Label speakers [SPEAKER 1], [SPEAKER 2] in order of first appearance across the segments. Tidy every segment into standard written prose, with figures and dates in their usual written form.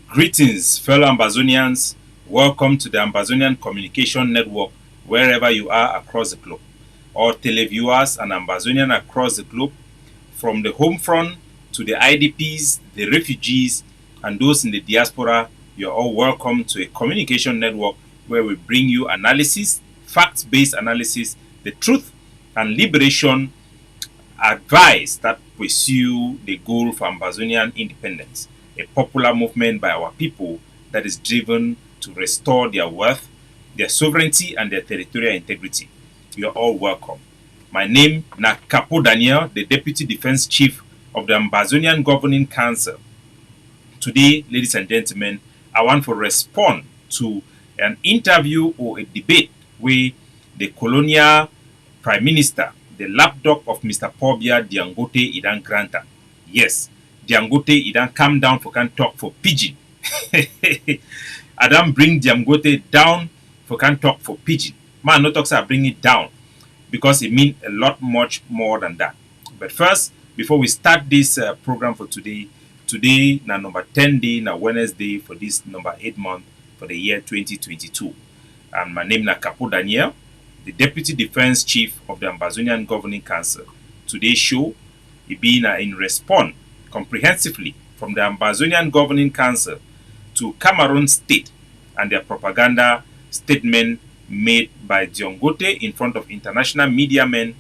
[SPEAKER 1] Greetings, fellow Ambazonians. Welcome to the Ambazonian Communication Network, wherever you are across the globe. All televiewers and Ambazonian across the globe, from the home front to the IDPs, the refugees, and those in the diaspora, you're all welcome to a communication network where we bring you analysis, fact-based analysis, the truth and liberation advice that pursue the goal for Ambazonian independence, a popular movement by our people that is driven to restore their worth, their sovereignty, and their territorial integrity. You are all welcome. My name is Capo Daniel, the Deputy Defense Chief of the Ambazonian Governing Council. Today, ladies and gentlemen, I want to respond to an interview or a debate with the colonial Prime Minister, the lapdog of Mr. Pobia Nguteh Idan Granta. Yes, Nguteh Idan come down for can talk for pidgin. I don't bring Nguteh down for can talk for pidgin. Man, no talks I bring it down because it means a lot much more than that. But first, before we start this program for today na number 10 day na Wednesday for this number 8 month for the year 2022. And my name is Capo Daniel, the Deputy Defense Chief of the Ambazonian Governing Council. Today's show will be in response comprehensively from the Ambazonian Governing Council to Cameroon State and their propaganda statement made by Dion Nguteh in front of international media men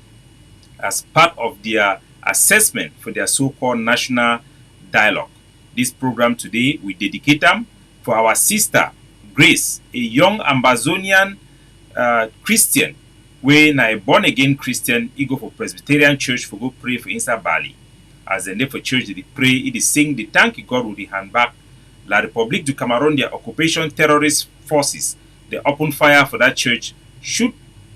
[SPEAKER 1] as part of their assessment for their so-called national dialogue. This program today we dedicate them for our sister Grace, a young Ambazonian Christian, when a born again Christian, he go for Presbyterian church for go pray for inside Bali. As the name for church, they pray, it is sing the thank God with the hand back. La République du Cameroon, their occupation terrorist forces, they open fire for that church, shoot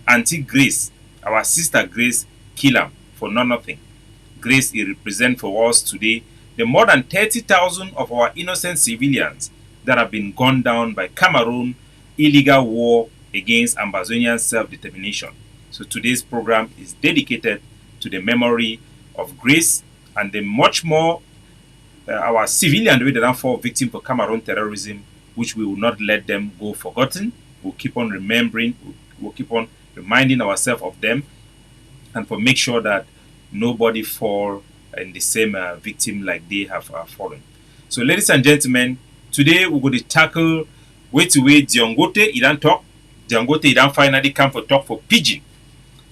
[SPEAKER 1] Auntie Grace, our sister Grace, kill them for nothing. Grace is represent for us today the more than 30,000 of our innocent civilians that have been gunned down by Cameroon illegal war against Ambazonian self-determination. So today's program is dedicated to the memory of Grace and the much more our civilian way that don't fall victim for Cameroon terrorism, which we will not let them go forgotten. We'll keep on remembering, we'll keep on reminding ourselves of them, and for make sure that nobody fall in the same victim like they have fallen. So ladies and gentlemen, today we're going to tackle way Dion Nguteh he don't talk. Dion Nguteh he don't finally come for talk for pidgin.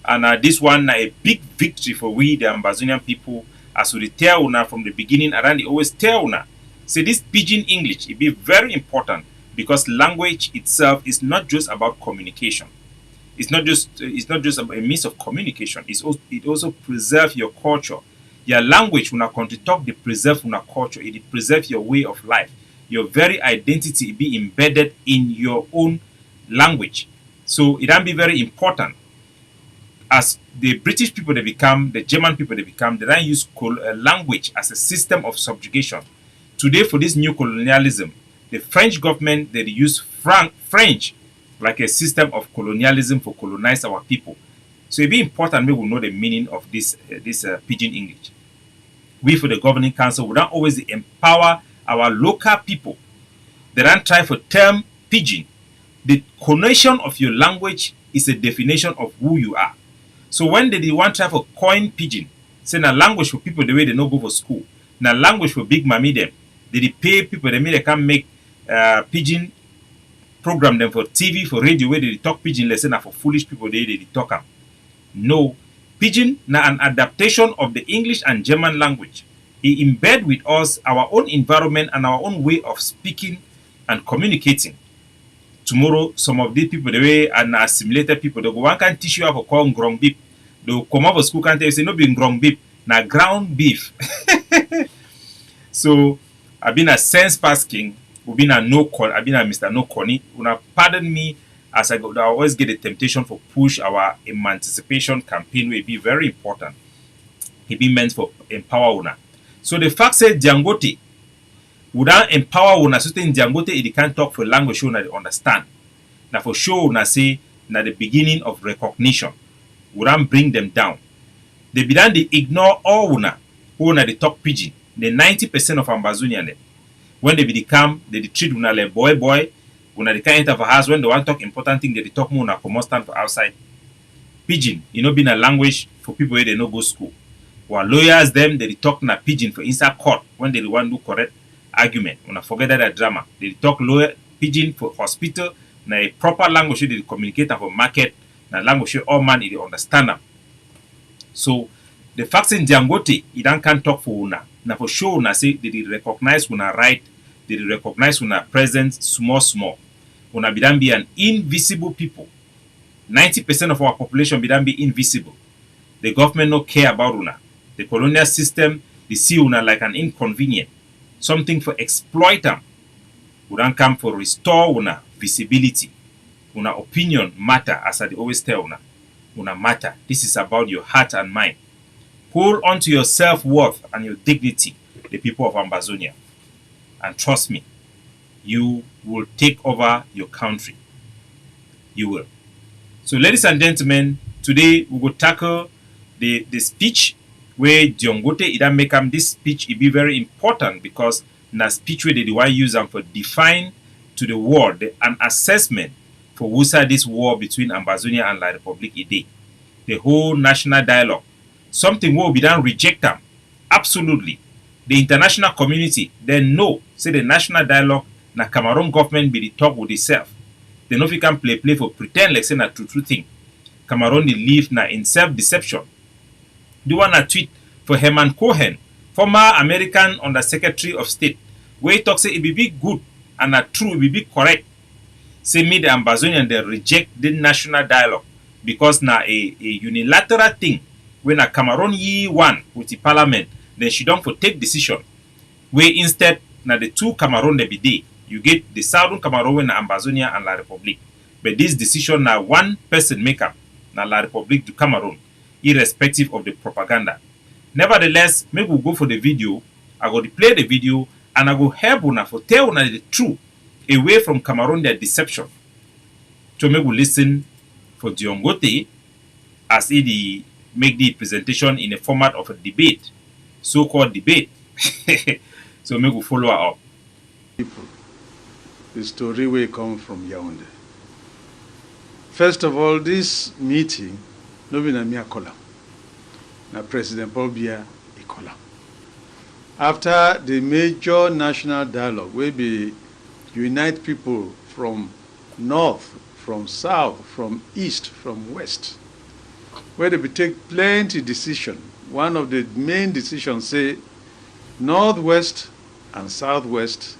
[SPEAKER 1] And this one a big victory for we the Ambazonian people, as we tell una from the beginning, and they always tell una. Say this pidgin English, it be very important because language itself is not just about communication. It's not just a means of communication. It also preserves your culture. Your language, when a country talk, they preserve your culture. It preserves your way of life. Your very identity be embedded in your own language. So it can be very important. As the British people they become, the German people they become, they don't use language as a system of subjugation. Today, for this new colonialism, the French government they use French like a system of colonialism for colonize our people. So it be important we will know the meaning of this pidgin English. We for the governing council we don't always empower our local people. They don't try for term pidgin. The connotation of your language is a definition of who you are. So when they want try for coin pidgin, say na language for people the way they no go for school, na language for big mommy them, they pay people they mean they can make pidgin program them for TV, for radio, where they talk pidgin lesson for foolish people they talk am. No, pidgin na an adaptation of the English and German language. It embed with us our own environment and our own way of speaking and communicating. Tomorrow, some of these people, the way and assimilated people, they go one can teach you how to call grong beef. They'll come out of school and tell you say no being grong beef, na ground beef. So I've been a sense pasking. I've been a Mr. No Connie. Una pardon me as I always get the temptation for push our emancipation campaign will be very important. It be meant for empower una. So the fact said Dion Nguteh would empower una certain Dion Nguteh it can't talk for language una they understand. Now for sure una say na the beginning of recognition. Would bring them down. They began to ignore all una who una they talk pidgin. The 90% of Ambazonia them. When they become, they treat una like boy. Una they can't enter for house. When they want to talk important thing, they talk more una come stand for outside. Pidgin, being a language for people where they no go school. While lawyers them, they talk na pidgin for inside court when they want to do correct argument. Una forget that drama. They talk lawyer pidgin for hospital, na a proper language they communicate for market, na language all man they understand them. So the facts in Nguteh, it can't talk for una. Na for sure una say they recognize una right, they recognize una presence small. Una be an invisible people. 90% of our population be invisible. The government no care about una. The colonial system, they see una like an inconvenient, something for exploit them. We don't come for restore una visibility. Una opinion matter, as I always tell una. Una matter. This is about your heart and mind. Hold on to your self-worth and your dignity, the people of Ambazonia. And trust me, you will take over your country. You will. So, ladies and gentlemen, today we will tackle the speech where Dion Nguteh it make this speech it be very important because na speech where they want use them for define to the world an assessment for whosa this war between Ambazonia and La Republic Ide. The whole national dialogue. Something will be done reject them. Absolutely. The international community then know say the national dialogue na Cameroon government be the talk with itself. They know if you can play for pretend like say na true thing. Cameroon they live na in self-deception. The one a tweet for Herman Cohen, former American Undersecretary of State, where he talks say it be good and a true, it be correct. Say me the Ambazonian they reject the national dialogue because na a unilateral thing when a Cameroon ye one with the parliament, then she don't for take decision. Where instead na the two Cameroon they be there. You get the Southern Cameroon, Ambazonia, and La Republic. But this decision now one person make up, na La Republic to Cameroon, irrespective of the propaganda. Nevertheless, maybe we'll go for the video. I go to play the video and I go help una for tell una the truth away from Cameroon their deception. So maybe we'll listen for Dion Nguteh as he make the presentation in a format of a debate, so-called debate. So maybe we'll follow her up.
[SPEAKER 2] People. The story will come from Yaoundé. First of all, this meeting, no be na me a call. Na President Paul Biya a call. After the major national dialogue, where be unite people from north, from south, from east, from west, where they be take plenty decision. One of the main decisions say northwest and southwest.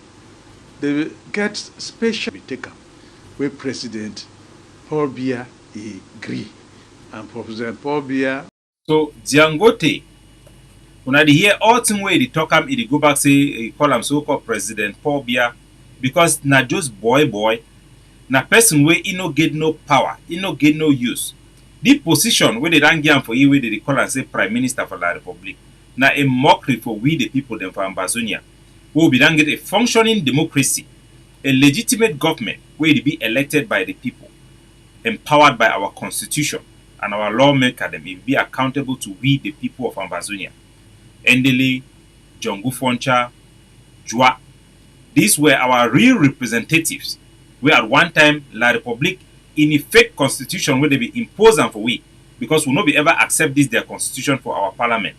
[SPEAKER 2] They get special taken where President Paul Biya agree. And President Paul Biya.
[SPEAKER 1] So Dion Nguteh, when I hear all thing where they talk him, they go back say call him so-called President Paul Biya because not just boy, na person where he no get no power, he no get no use. The position where they don't give him for you where they call and say Prime Minister for La Republic, na a mockery for we the people them for Ambazonia. We will get a functioning democracy, a legitimate government where it be elected by the people, empowered by our constitution and our lawmaker them will be accountable to we the people of Ambazonia. Endele, Jongu Foncha, Jua. These were our real representatives. We at one time La Republic in effect constitution where they be imposed on for we because we will not be ever accept this their constitution for our parliament.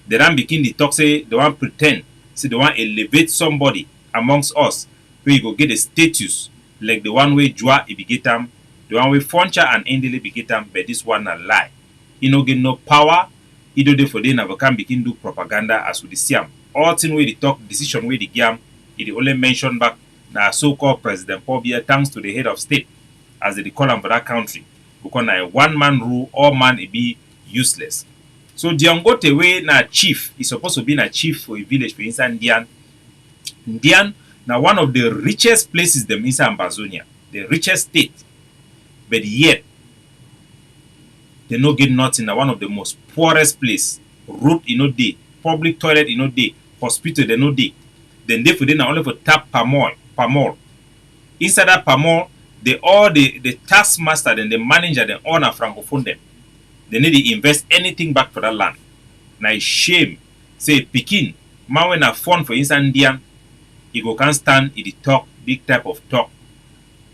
[SPEAKER 1] They don't begin the talk say they want pretend. See, they want to elevate somebody amongst us where you go get a status like the one way Jua Ibigetam, the one way Foncha and Endele Bigetam, but this one a lie. He no get no power, he do for they never can begin do propaganda as we see him. All thing where they talk, decision where they give, he only mention back na so-called President Paul Biya thanks to the head of state, as they call him for that country. Because na a one-man rule, all man it be useless. So Dion Nguteh way na chief is supposed to be a chief for a village for inside Dion. Dion now one of the richest places them inside Ambazonia, the richest state. But yet they no get nothing na one of the most poorest place. Road day, public toilet day, hospital they no day. Then they for them only for tap palm. Inside that palm, they all the taskmaster then the manager the owner francophone them. They need to invest anything back for that land. Now it's shame. Say Pekin, man when a fund for inside Dion, he go can stand in the talk, big type of talk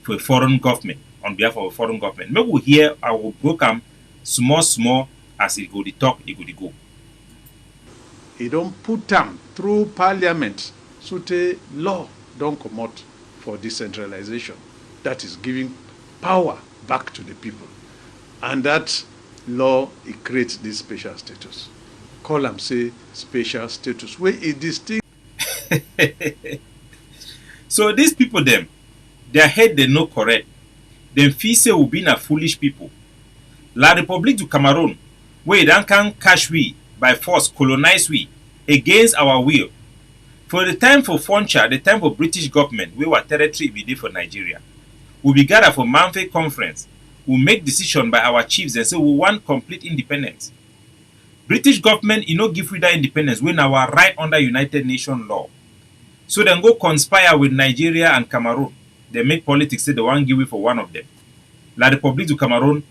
[SPEAKER 1] for a foreign government, on behalf of a foreign government. Maybe we hear I will broke am small as he go the talk, he go the go.
[SPEAKER 2] He don't put them through parliament, so the law don't come out for decentralization. That is giving power back to the people. And that law, it creates this special status. Call them say special status, where it distinct.
[SPEAKER 1] So these people them, their head they no correct. Them feel say we been a foolish people. La République du Cameroon, where they can cash we by force, colonize we against our will. For the time for Foncha, the time for British government, we were territory we did for Nigeria. We be gather for Manfred conference. We make decision by our chiefs and say we want complete independence. British government, you know, give we that independence when our right under United Nations law. So then go conspire with Nigeria and Cameroon. They make politics say they want give we for one of them. La République du Cameroon,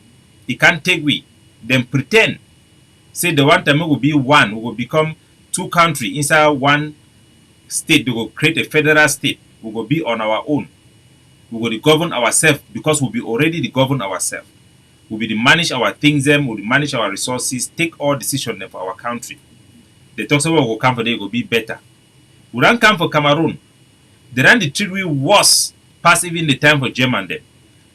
[SPEAKER 1] it can't take we. Them pretend say the one time we will be one, we will become two countries inside one state. They will create a federal state. We will be on our own. We will govern ourselves because we'll be already the govern ourselves. We'll be the manage our things, we'll manage our resources, take all decisions for our country. They talk about will come for them, it will be better. We don't come for Cameroon. They run the treat we worse past even the time for German them.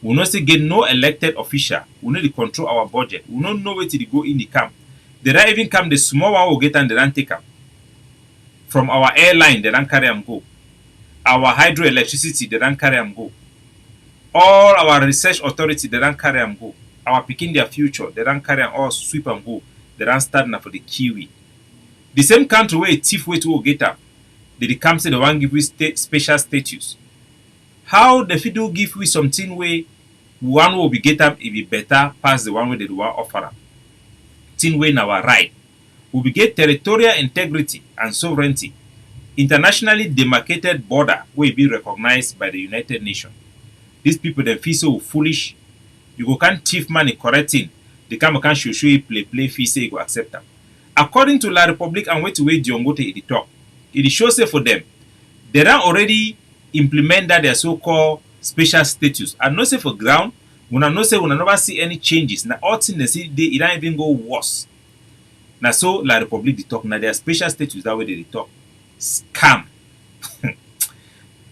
[SPEAKER 1] We not still get no elected official. We know they control our budget. We don't know where to go in the camp. They don't even come the small one will get and they don't take them. From our airline, they don't carry them go. Our hydroelectricity, they don't carry them go. All our research authority, they don't carry them go. Our picking their future, they don't carry them all sweep and go. They don't start now for the Kiwi. The same country where a thief way to get up. They come say they want give we special status. How the fiddle give we something where one will be get up if it better pass the one way they do offer them. Thing way in our right. We will get territorial integrity and sovereignty. Internationally demarcated border will be recognized by the United Nations. These people then feel so foolish. You go can't thief money correcting. They come can show you play fee say you go accept them. According to La République and wait to wait Dion Nguteh in the talk, it shows say for them, they don't already implement that their so-called special status. And not say for ground, when I not say when I never see any changes. Now all things they see it don't even go worse. Now so La République the talk now their special status that way they talk. Scam.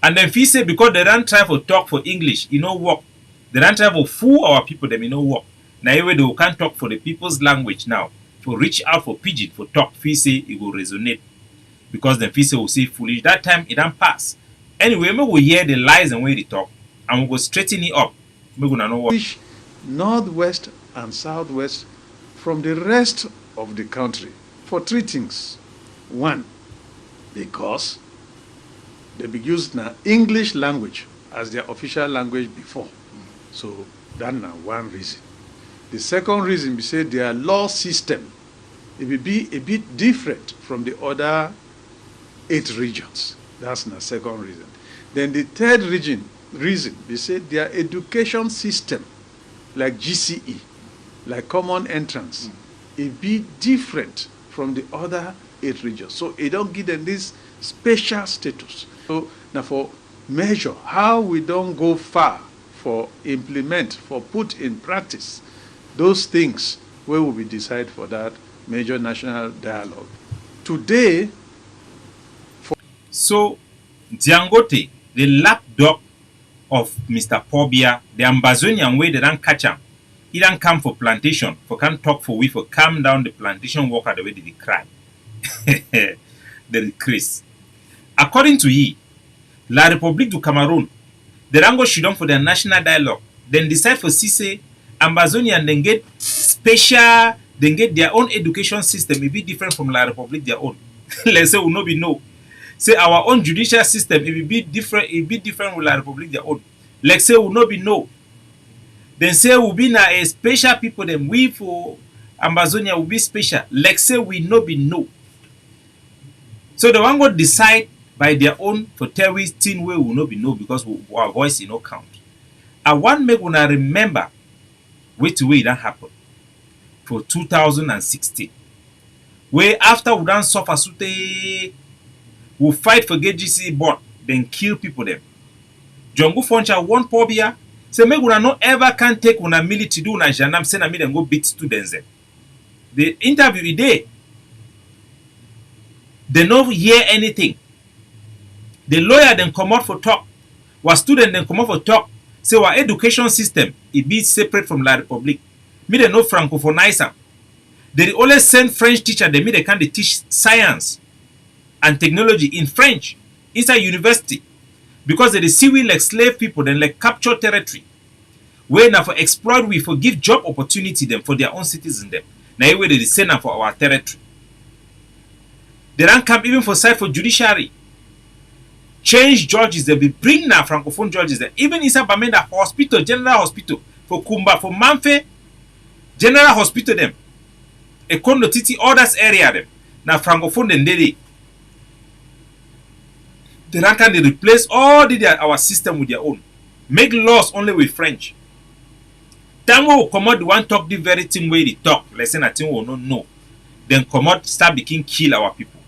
[SPEAKER 1] And then fee say because they don't try for talk for English, you know work. They don't try for fool our people, them you know work. Now anyway they can't talk for the people's language now. For reach out for pidgin for talk fee say it will resonate. Because the fee say will say foolish. That time it don't pass. Anyway, we will hear the lies and where they talk and we will straighten it up. We're gonna know what
[SPEAKER 2] Northwest and Southwest from the rest of the country for three things. One, because they be used now English language as their official language before. So that's now one reason. The second reason we say their law system it will be a bit different from the other 8 regions. That's the second reason. Then the third reason we say their education system, like GCE, like common entrance, it be different from the other 8 regions. So it don't give them this special status. So now for measure how we don't go far for implement, for put in practice those things where will we decide for that major national dialogue. Today,
[SPEAKER 1] so Dion Nguteh, the lapdog of Mr. Pobia, the Ambazonian way they don't catch him. He don't come for plantation, for can't talk for we for calm down the plantation worker the way they cry. They decrease. According to ye, La République du Cameroon, they don't go shit down for their national dialogue. Then decide for CC, Ambazonia and then get special, then get their own education system. It be different from La République their own. Let's say we no be no. Say our own judicial system, it will be different, it will be different with La République their own. Like say we no be no. Then say we be na a special people, then we for Ambazonia will be special. Like say we no be no. So the one go decide by their own for tell we thing we will not be no because our voice no count. I want make una remember wait to wait that happen for 2016. Where after we done suffer sute we fight for get GC board then kill people them. Jongu Foncha one pobia. Say me gonna no ever can take una military do una janam say na me then go beat students them. The interview day. They no hear anything. The lawyer then come out for talk. Our student then come out for talk. Say our education system it be separate from La Republic. Me they no francophonize am. They always send French teacher. They me they can teach science and technology in French inside university because they see we like slave people then like capture territory. Where now for exploit we for give job opportunity them for their own citizens them. Now where they send them for our territory. They don't come even for side for judiciary. Change judges, they be bring now francophone judges there. Even inside Bamenda hospital, general hospital, for Kumba, for Manfe, general hospital them. A Kondo Titi others area them. Now francophone then they don't can they replace all our system with their own. Make laws only with French. Tango come out the one talk the very thing way they talk. Let's say nothing will not know. Then come out start begin kill our people.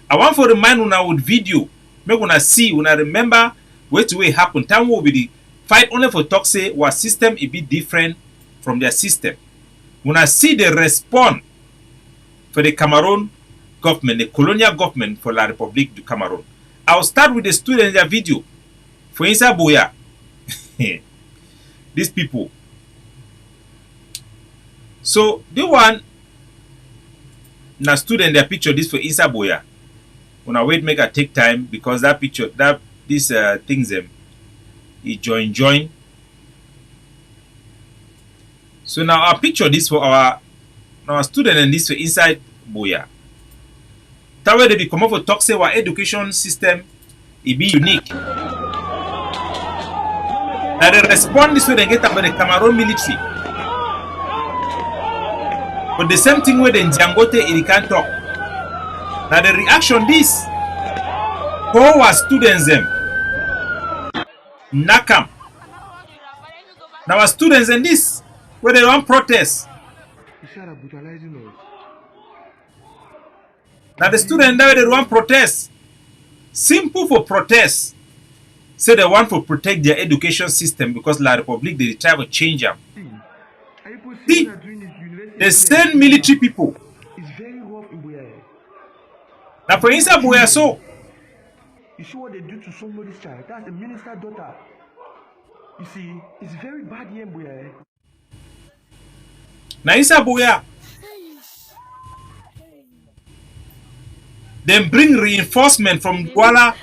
[SPEAKER 1] I want for remind una with video. Make una see, una remember where to way happen. Time will be the fight only for talk say our system it be different from their system. Una see the respond for the Cameroon government, the colonial government for La République du Cameroon. I'll start with the student in their video. For Insa Boya. These people. So the one na student their picture this for Insa Boya. When I wait, make I take time because that picture, these things them, it join. So now our picture this for our student and this for inside Boya. That way they be come up for talk say our education system it be unique. Now they respond this way they get about the Cameroon military. But the same thing with the Nguteh it can't talk. Now the reaction this how our students them nakam. Now our students and this where they want protest. Now the students that they want protest. Simple for protest. Say they want to protect their education system because La République they try to change them. See, they send military people. Now for instance, Boya so.
[SPEAKER 3] You see what they do to somebody's child? That's the minister's daughter. You see, it's very bad here in Boya.
[SPEAKER 1] Now Isa Boya. Then bring reinforcement from Douala.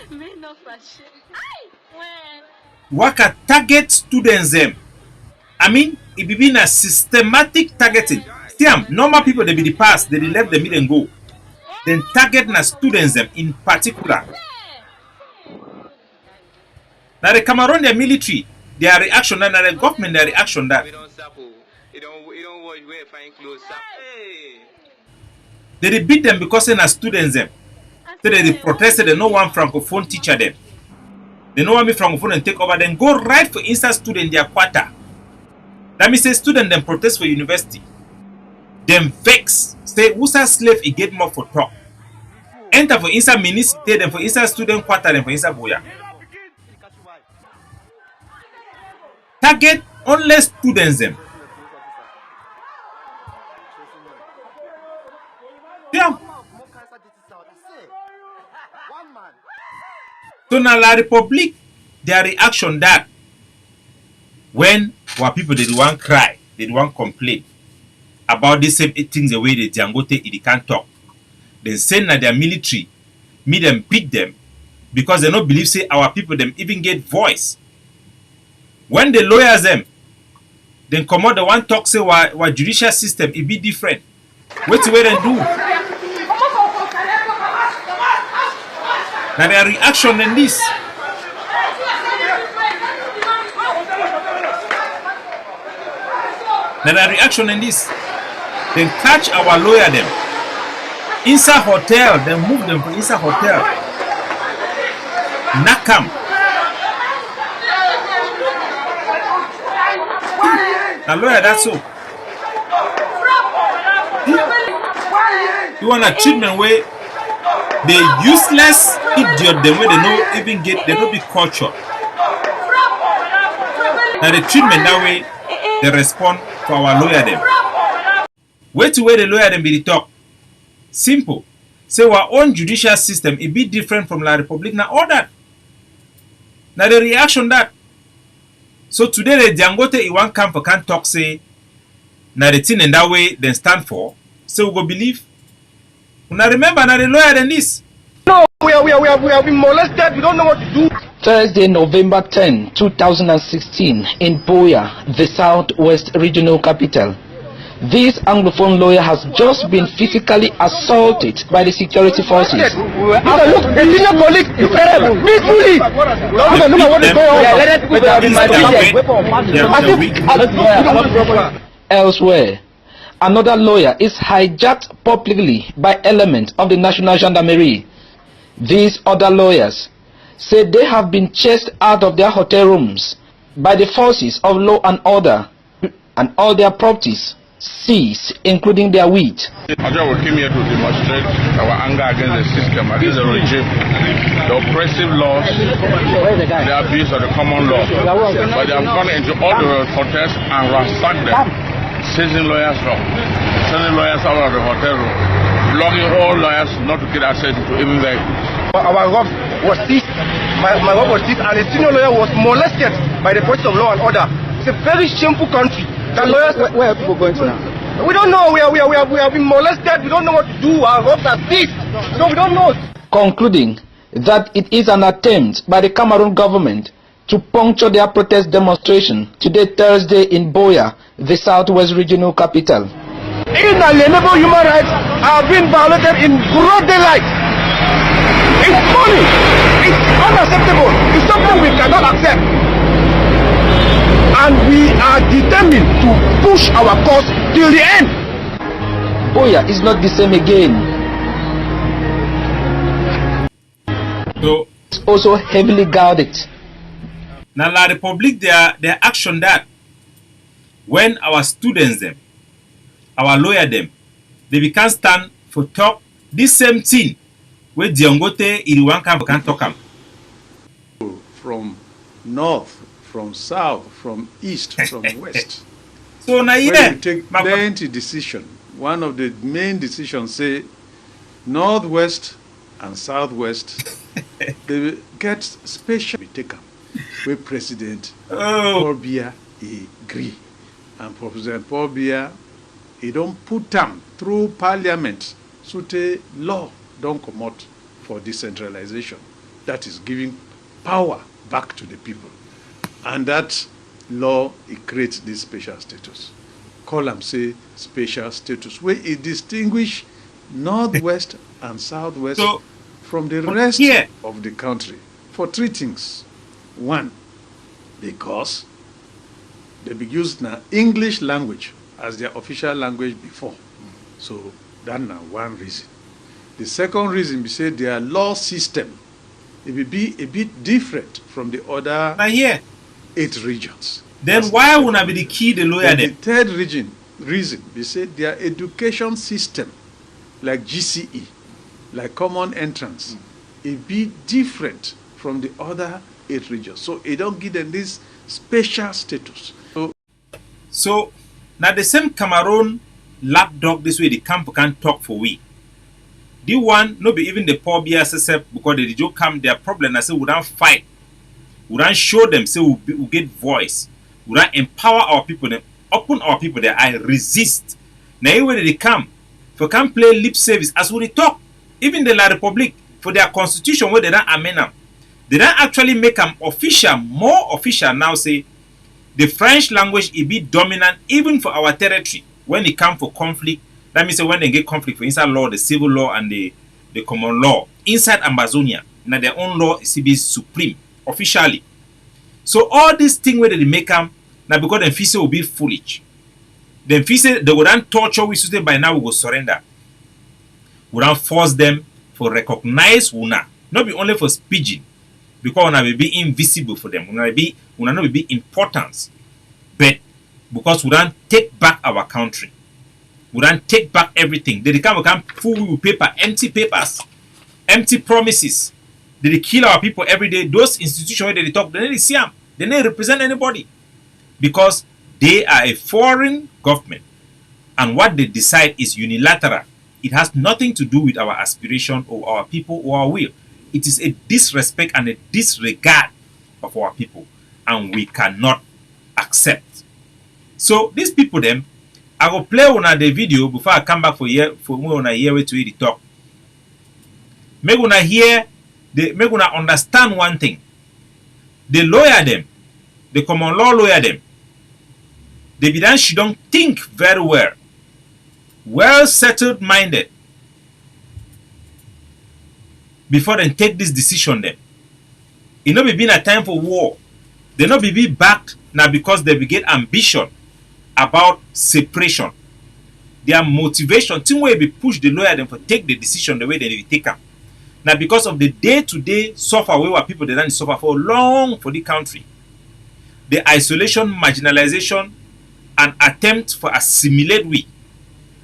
[SPEAKER 1] Waka target students them. I mean, it be been a systematic targeting. See, normal people they be the past, they left the middle and go. Then target na students them in particular. Now the Cameroon their military, their reaction that the government their reaction that. They beat them because they are students them. So they protested they no one francophone teacher them. They no want me francophone and take over then go right for inside student their quarter. That means say student them protest for university. Them vex. Say who's a slave he get more for talk. Enter for inside ministry, then for inside student quarter, then for inside Boya. Target only students them. Yeah. So now La République, their reaction that when our people they want cry, they want complain about the same things the way the Nguteh they can't talk. Then send na their military, meet them, beat them, because they don't believe say our people them even get voice. When the lawyers them, then come out the one talk say what judicial system it be different. What's the way they do? Now their reaction in this. Now their reaction in this. Then catch our lawyer them. Inside hotel, then move them from inside hotel. Nakam. Now lawyer that's so. You want a treatment where the useless idiot them where they no even get they no be culture. Now the treatment that way they respond for our lawyer them. Where to where the lawyer them be the talk. Simple. Say our own judicial system it be different from La Republic. Now all that. Now the reaction that. So today the Nguteh in one camp can't talk say now the thing in that way they stand for. So we go believe. Now remember now the lawyer than this.
[SPEAKER 3] No, we have been molested. We don't know what to do.
[SPEAKER 4] Thursday, November 10, 2016, in Buea, the Southwest Regional Capital. This Anglophone lawyer has just been physically assaulted by the security forces.
[SPEAKER 3] Look, a senior colleague is terrible. Peacefully. Look at what is going on.
[SPEAKER 4] Elsewhere, another lawyer is hijacked publicly by elements of the National Gendarmerie. These other lawyers say they have been chased out of their hotel rooms by the forces of law and order, and all their properties seized, including their wheat.
[SPEAKER 5] We came here to demonstrate our anger against the system, against the regime, the oppressive laws, the abuse of the common law. But they have gone into all the hotels and ransacked them, seizing lawyers from, sending lawyers out of the hotel room, blocking all lawyers not to get access to even vehicles.
[SPEAKER 3] Our rob was seized. My rob was seized, and a senior lawyer was molested by the forces of law and order. It's a very shameful country. The lawyers, where are people going to now? We don't know. We have been molested. We don't know what to do. Our robs are seized, so we don't know.
[SPEAKER 4] Concluding that it is an attempt by the Cameroon government to puncture their protest demonstration today, Thursday, in Buea, the Southwest Regional Capital.
[SPEAKER 3] Inalienable human rights are being violated in broad daylight. It's funny. It's unacceptable. It's something we cannot accept. And we are determined to push our cause till the end.
[SPEAKER 4] Buea is not the same again.
[SPEAKER 1] So
[SPEAKER 4] It's also heavily guarded.
[SPEAKER 1] now La Republic their action that when our students them, our lawyer them, they can stand for talk this same thing where Dion Nguteh in one camp can talk am.
[SPEAKER 2] From north, from south, from east, from west.
[SPEAKER 1] So now
[SPEAKER 2] When
[SPEAKER 1] you
[SPEAKER 2] you take plenty decision, one of the main decisions say northwest and southwest, they get special be taken where President Paul Biya agree. And President Paul Biya, he don't put them through parliament, so the law don't come out for decentralization. That is giving power back to the people. And that law, it creates this special status. Call them say special status, where it distinguish northwest and southwest
[SPEAKER 1] So,
[SPEAKER 2] from the rest
[SPEAKER 1] here.
[SPEAKER 2] of the country for three things. One, because they be used now English language as their official language before. So that's now one reason. The second reason we say their law system, it will be a bit different from the other
[SPEAKER 1] now here.
[SPEAKER 2] 8 regions.
[SPEAKER 1] Then
[SPEAKER 2] That's
[SPEAKER 1] why
[SPEAKER 2] the
[SPEAKER 1] would not be the key the lawyer
[SPEAKER 2] then the
[SPEAKER 1] them?
[SPEAKER 2] third reason, we say their education system, like GCE, like common entrance, it be different from the other 8 regions. So it don't give them this special status.
[SPEAKER 1] So now the same Cameroon lapdog this way the camp can talk for we. The one no be even the poor BSSF because they just come their problem. I say we don't fight. We don't show them say we get voice. We don't empower our people. Then open our people their eye resist. Now when they come, for can play lip service as we talk. Even the La Republic for their constitution where they don't amend them. They don't actually make them official, more official now say the French language it be dominant even for our territory when it comes for conflict. That means when they get conflict for inside law, the civil law and the common law inside Ambazonia, now their own law is to be supreme officially. So all these things where they make them now because them feel will be foolish. Them feel they would not torture we say by now we will surrender. We don't force them for recognize una, not be only for pidgin, because una will be invisible for them. Una not be importance, but because we don't take back our country. We don't take back everything. They come full with paper, empty papers, empty promises. They kill our people every day. Those institutions where they talk, they don't see them. They don't represent anybody. Because they are a foreign government. And what they decide is unilateral. It has nothing to do with our aspiration or our people or our will. It is a disrespect and a disregard of our people. And we cannot accept. So these people them, I will play on the video before I come back for more on a year to hear the talk. Make una hear, make una understand one thing. The lawyer them, the common law lawyer them, they be done she don't think very well settled minded before they take this decision then. It not be been a time for war. They not be backed now because they be get ambition about separation. Their motivation, thing way be push the lawyer them for take the decision the way they take them. Now because of the day-to-day suffer where people they don't suffer for long for the country. The isolation, marginalization, and attempt for assimilate we,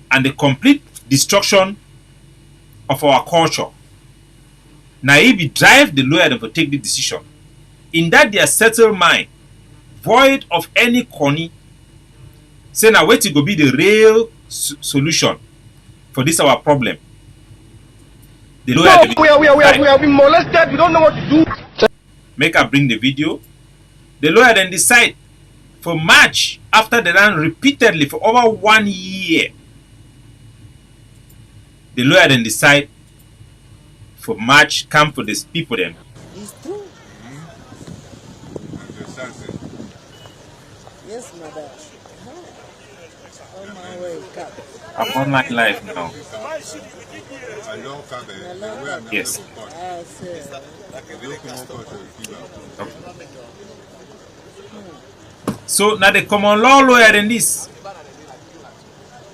[SPEAKER 1] and the complete destruction of our culture. Now if we drive the lawyer them for take the decision. In that their settled mind, void of any corny, say now wait to go be the real solution for this our problem. The lawyer
[SPEAKER 3] we have been molested. We don't know what to do.
[SPEAKER 1] Make her bring the video. The lawyer then decide for March after they ran repeatedly for over 1 year. The lawyer then decide for March come for these people then.
[SPEAKER 6] It's true. Yes, madam. On my way, Capo.
[SPEAKER 1] I'm on my life now. Yes. Okay. So now the common law lawyer in this.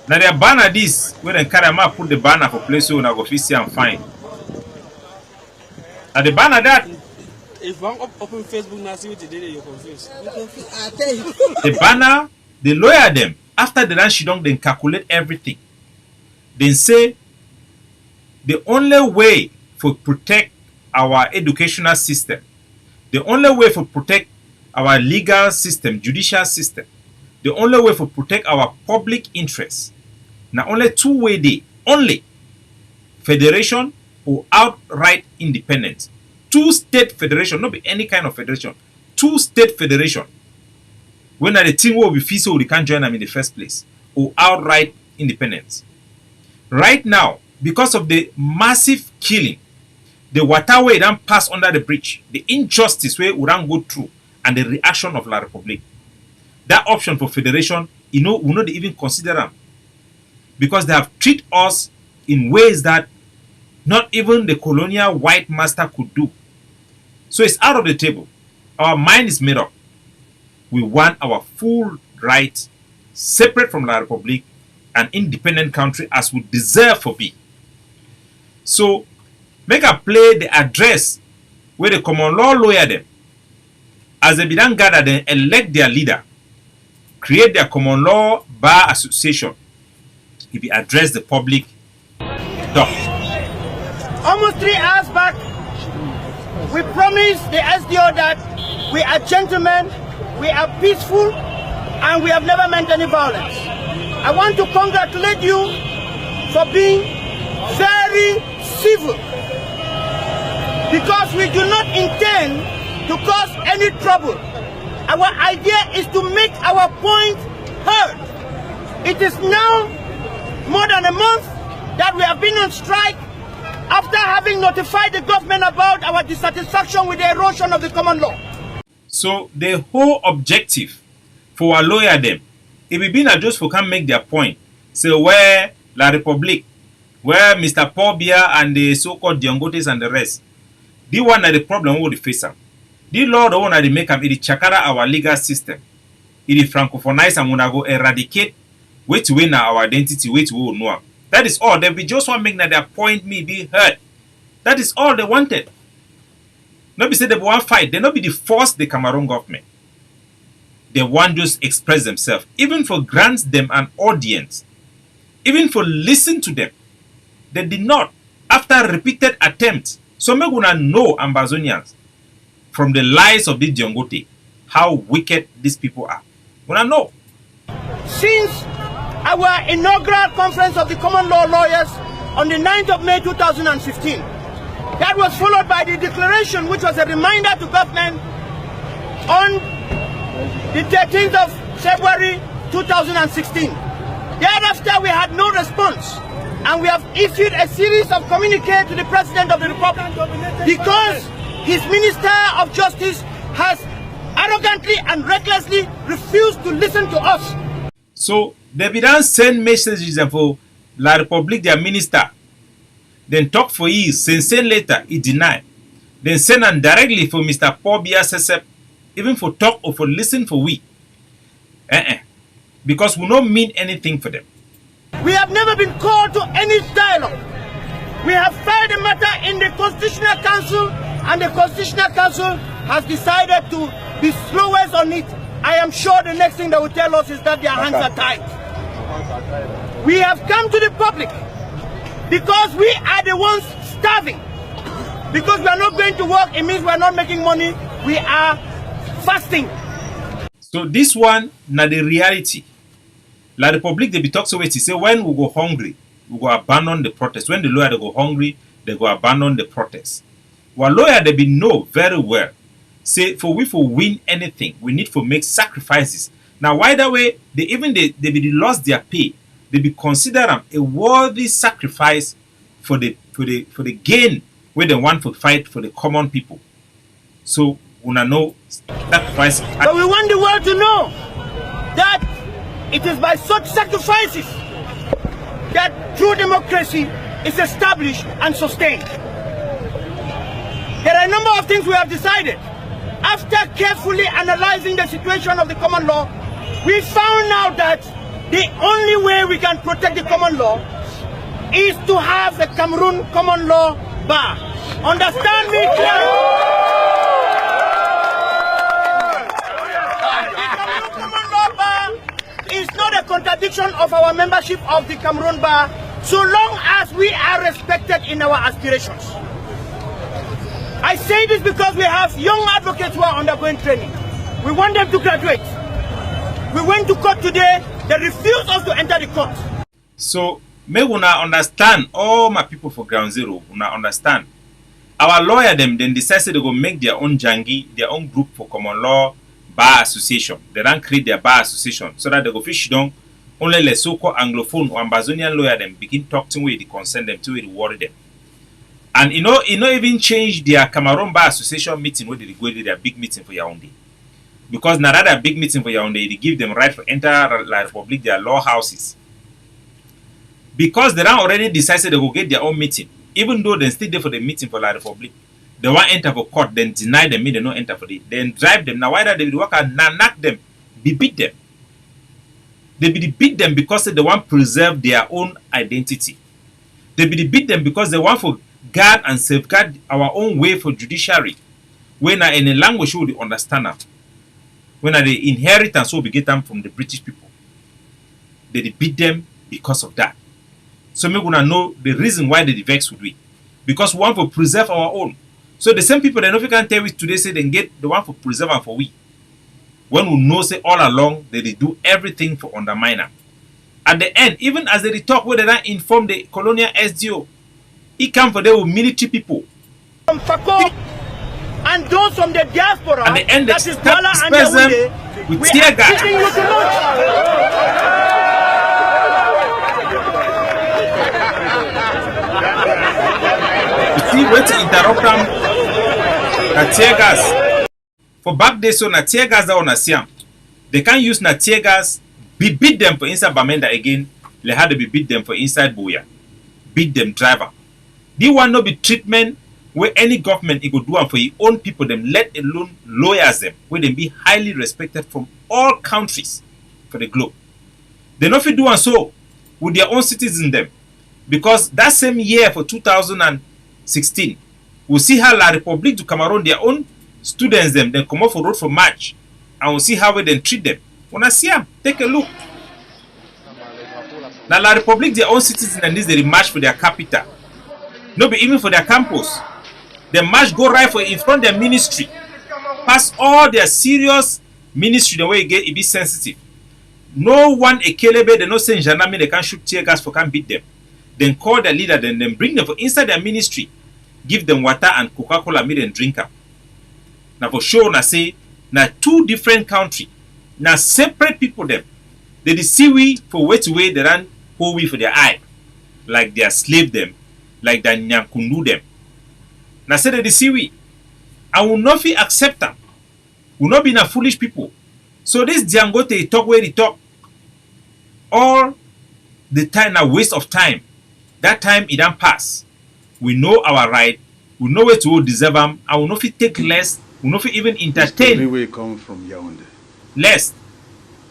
[SPEAKER 1] Now they banner this where they carry ma put the banner for place so na go fit see and find. Now the banner that
[SPEAKER 7] if one open Facebook now see what they did, you're confused.
[SPEAKER 6] I tell you.
[SPEAKER 1] the banner, the lawyer them after the she don't then calculate everything. Then say the only way for protect our educational system, the only way for protect our legal system, judicial system, the only way for protect our public interests, now only two way they only federation or outright independence. Two-state federation, not be any kind of federation. Two-state federation. When are the team will be feasible, we can't join them in the first place. Or outright independence. Right now, because of the massive killing, the waterway don't pass under the bridge, the injustice way we don't go through, and the reaction of La Republique. That option for federation, we not even consider them. Because they have treated us in ways that not even the colonial white master could do. So it's out of the table. Our mind is made up. We want our full rights, separate from La Republique, an independent country as we deserve to be. So, make a play the address where the common law lawyer them, as they begin gather, then elect their leader, create their common law bar association. If we address the public, talk.
[SPEAKER 8] Almost 3 hours back, we promised the SDO that we are gentlemen, we are peaceful, and we have never meant any violence. I want to congratulate you for being very civil, because we do not intend to cause any trouble. Our idea is to make our point heard. It is now more than a month that we have been on strike after having notified the government about our dissatisfaction with the erosion of the common law.
[SPEAKER 1] So the whole objective for our lawyer them, if we been just for can make their point, say where La Republique, where Mr. Paul Biya and the so-called Dion and the rest, the one that the problem will face them. The law the one that they make them, it chakara our legal system. It francophonize and wanna go eradicate, way to win our identity, way to know them. That is all. They just want to make that their point may be heard. That is all they wanted. Nobody said they want to fight. They not be the force the Cameroon government. They want just express themselves. Even for grants them an audience. Even for listen to them. They did not. After repeated attempts, So me gonna know Ambazonians from the lies of this Nguteh how wicked these people are. Gonna know.
[SPEAKER 8] Since our inaugural conference of the common law lawyers on the 9th of May 2015, that was followed by the declaration, which was a reminder to government on the 13th of February 2016. Thereafter, we had no response, and we have issued a series of communiques to the President of the Republic because his Minister of Justice has arrogantly and recklessly refused to listen to us.
[SPEAKER 1] So they be done send messages for La Republique, their minister. Then talk for years, send later, he deny. Then send them directly for Mr. Paul Biya, even for talk or for listen for we. Because we don't mean anything for them.
[SPEAKER 8] We have never been called to any dialogue. We have filed the matter in the Constitutional Council, and the Constitutional Council has decided to be slowest on it. I am sure the next thing they will tell us is that their hands are tied. We have come to the public because we are the ones starving. Because we are not going to work, it means we are not making money. We are fasting.
[SPEAKER 1] So this one, na the reality. La Republique, they be talk so wait, say when we go hungry, we go abandon the protest. When the lawyer they go hungry, they go abandon the protest. While lawyer they be know very well. Say for we for win anything, we need to make sacrifices. Now why that way they be lost their pay. They be consider them a worthy sacrifice for the gain where they want to fight for the common people. So una know sacrifice.
[SPEAKER 8] But we want the world to know that it is by such sacrifices that true democracy is established and sustained. There are a number of things we have decided. After carefully analyzing the situation of the common law, we found out that the only way we can protect the common law is to have a Cameroon common law bar. Understand me clearly? The Cameroon common law bar is not a contradiction of our membership of the Cameroon bar, so long as we are respected in our aspirations. I say this because we have young advocates who are undergoing training. We want them to graduate. We went to court today. They refused us to enter the court.
[SPEAKER 1] So, may una understand, all my people for Ground Zero, una understand. Our lawyer them then decided to go make their own jangi, their own group for common law bar association. They don't create their bar association so that they go fish down. Only the so-called Anglophone or Ambazonian lawyer them begin talking with the concern them to worry them. And it no even change their Cameroon Bar Association meeting where they go to their big meeting for Yaoundé. Because now that big meeting for Yaoundé, they give them right for enter La Republique, their law houses. Because they don't already decided they go get their own meeting, even though they still there for the meeting for La Republique, they want enter for court, then deny them, they don't enter for it, then drive them. Now why that they will work and knock them, beat them. They be beat them because they want to preserve their own identity. They be beat them because they want to guard and safeguard our own way for judiciary. When in a language we understand them. When the inheritance will be get them from the British people. They beat them because of that. So we're gonna know the reason why they vex with we. Because we want to preserve our own. So the same people that if you can tell us today say they get the one for preserve and for we. When we know say all along that they do everything for undermine them. At the end, even as they talk where they don't inform the colonial SDO, he come for them with military people.
[SPEAKER 8] From Capo and those from the diaspora,
[SPEAKER 1] at the end,
[SPEAKER 8] that is Bola and Nguteh,
[SPEAKER 1] with tear gas. You see, wait to interrupt them. Na tear gas. For back day, so na tear gas that on a siam. They can't use na tear gas. Beat them for inside Bamenda again. They had to beat them for inside Boya. Beat them driver. This one no be treatment where any government it go do for your own people them, let alone lawyers them, where they be highly respected from all countries for the globe. They not fit do and so with their own citizens them. Because that same year for 2016, we'll see how La Republique du Cameroon, their own students them, then come off for road for march. And we'll see how we then treat them. When I see them, take a look. Now La Republique, their own citizens and this they march for their capital. No, but even for their campus. They march go right for in front of their ministry. Pass all their serious ministry the way it be sensitive. No one a kelebe, they no say in Janami, they can shoot tear gas for can beat them. Then call the leader, then bring them for inside their ministry, give them water and Coca-Cola, meet and drink them. Now for sure, na say, na two different country, na separate people them. They see we for way to way, they run whole we for their eye, like they are slave them, like they nyankundu them. Now say they see we, I will not feel accept them, will not be na foolish people. So this Nguteh talk where they talk, all the time a waste of time. That time it don't pass. We know our right. We know where to deserve them. I will not take less. We will not even entertain.
[SPEAKER 2] The way come from Yaoundé.
[SPEAKER 1] Less.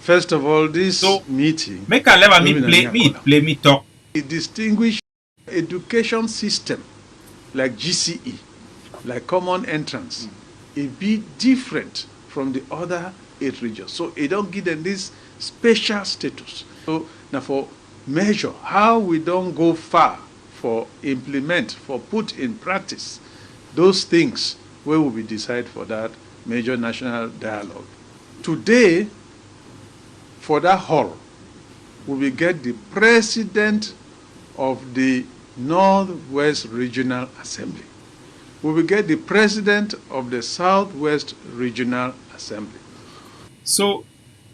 [SPEAKER 2] First of all, this meeting.
[SPEAKER 1] Make a level me play me talk.
[SPEAKER 2] A distinguished education system like GCE, like common entrance, it be different from the other 8 regions. So it don't give them this special status. So now for measure how we don't go far for implement, for put in practice those things where will be decide for that major national dialogue. Today, for that hall, we will get the president of the Northwest Regional Assembly. We will get the president of the Southwest Regional Assembly.
[SPEAKER 1] So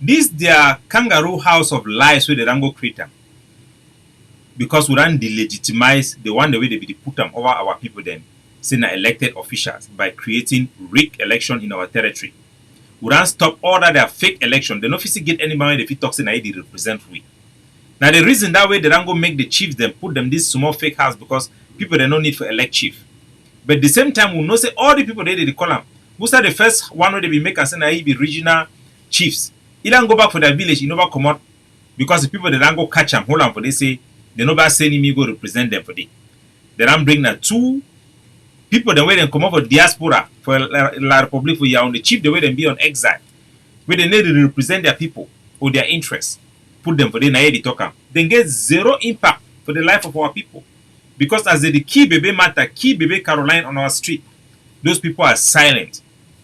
[SPEAKER 1] this their kangaroo house of lies where they don't go create them. Because we don't delegitimize the one the way they be put them over our people then, saying elected officials by creating rigged election in our territory. We don't stop all that their fake election. They don't get any money if it talks in they represent we. Now the reason that way they don't go make the chiefs then put them this small fake house because people they no need for elect chief. But at the same time we know say all the people they call them. Who's the first one where they be make and say he be regional chiefs. He don't go back for their village, he never come out because the people they don't go catch them, hold on for they say they never say me go represent them for they. They don't bring the 2 people the way they come up for Diaspora for La Republic for Yaoundé chief the way they be on exile. Where they need to represent their people or their interests. Put them for the Naedi Toka. Then get 0 impact for the life of our people. Because as the key baby matter, key baby Caroline on our street, those people are silent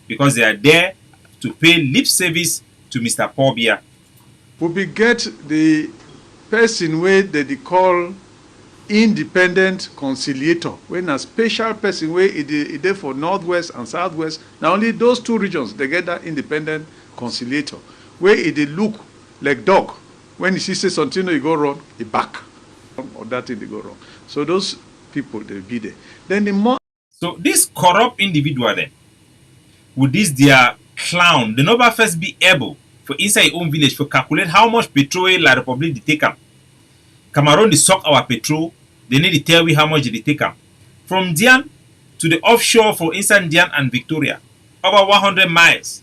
[SPEAKER 1] because they are there to pay lip service to Mr. Paul Biya.
[SPEAKER 2] We get the person where they call independent conciliator, when a special person where it there for Northwest and Southwest. Now only those 2 regions they get that independent conciliator, where it look like dog. When you see something you go wrong, he back. Or that thing they go wrong. So those people they be there. Then the more
[SPEAKER 1] so this corrupt individual then, with this their clown, they never first be able for inside your own village to calculate how much petrol La Republic they take them. Cameroon they suck our petrol, they need to tell me how much they take them. From Dion to the offshore for inside Dion and Victoria, over 100 miles.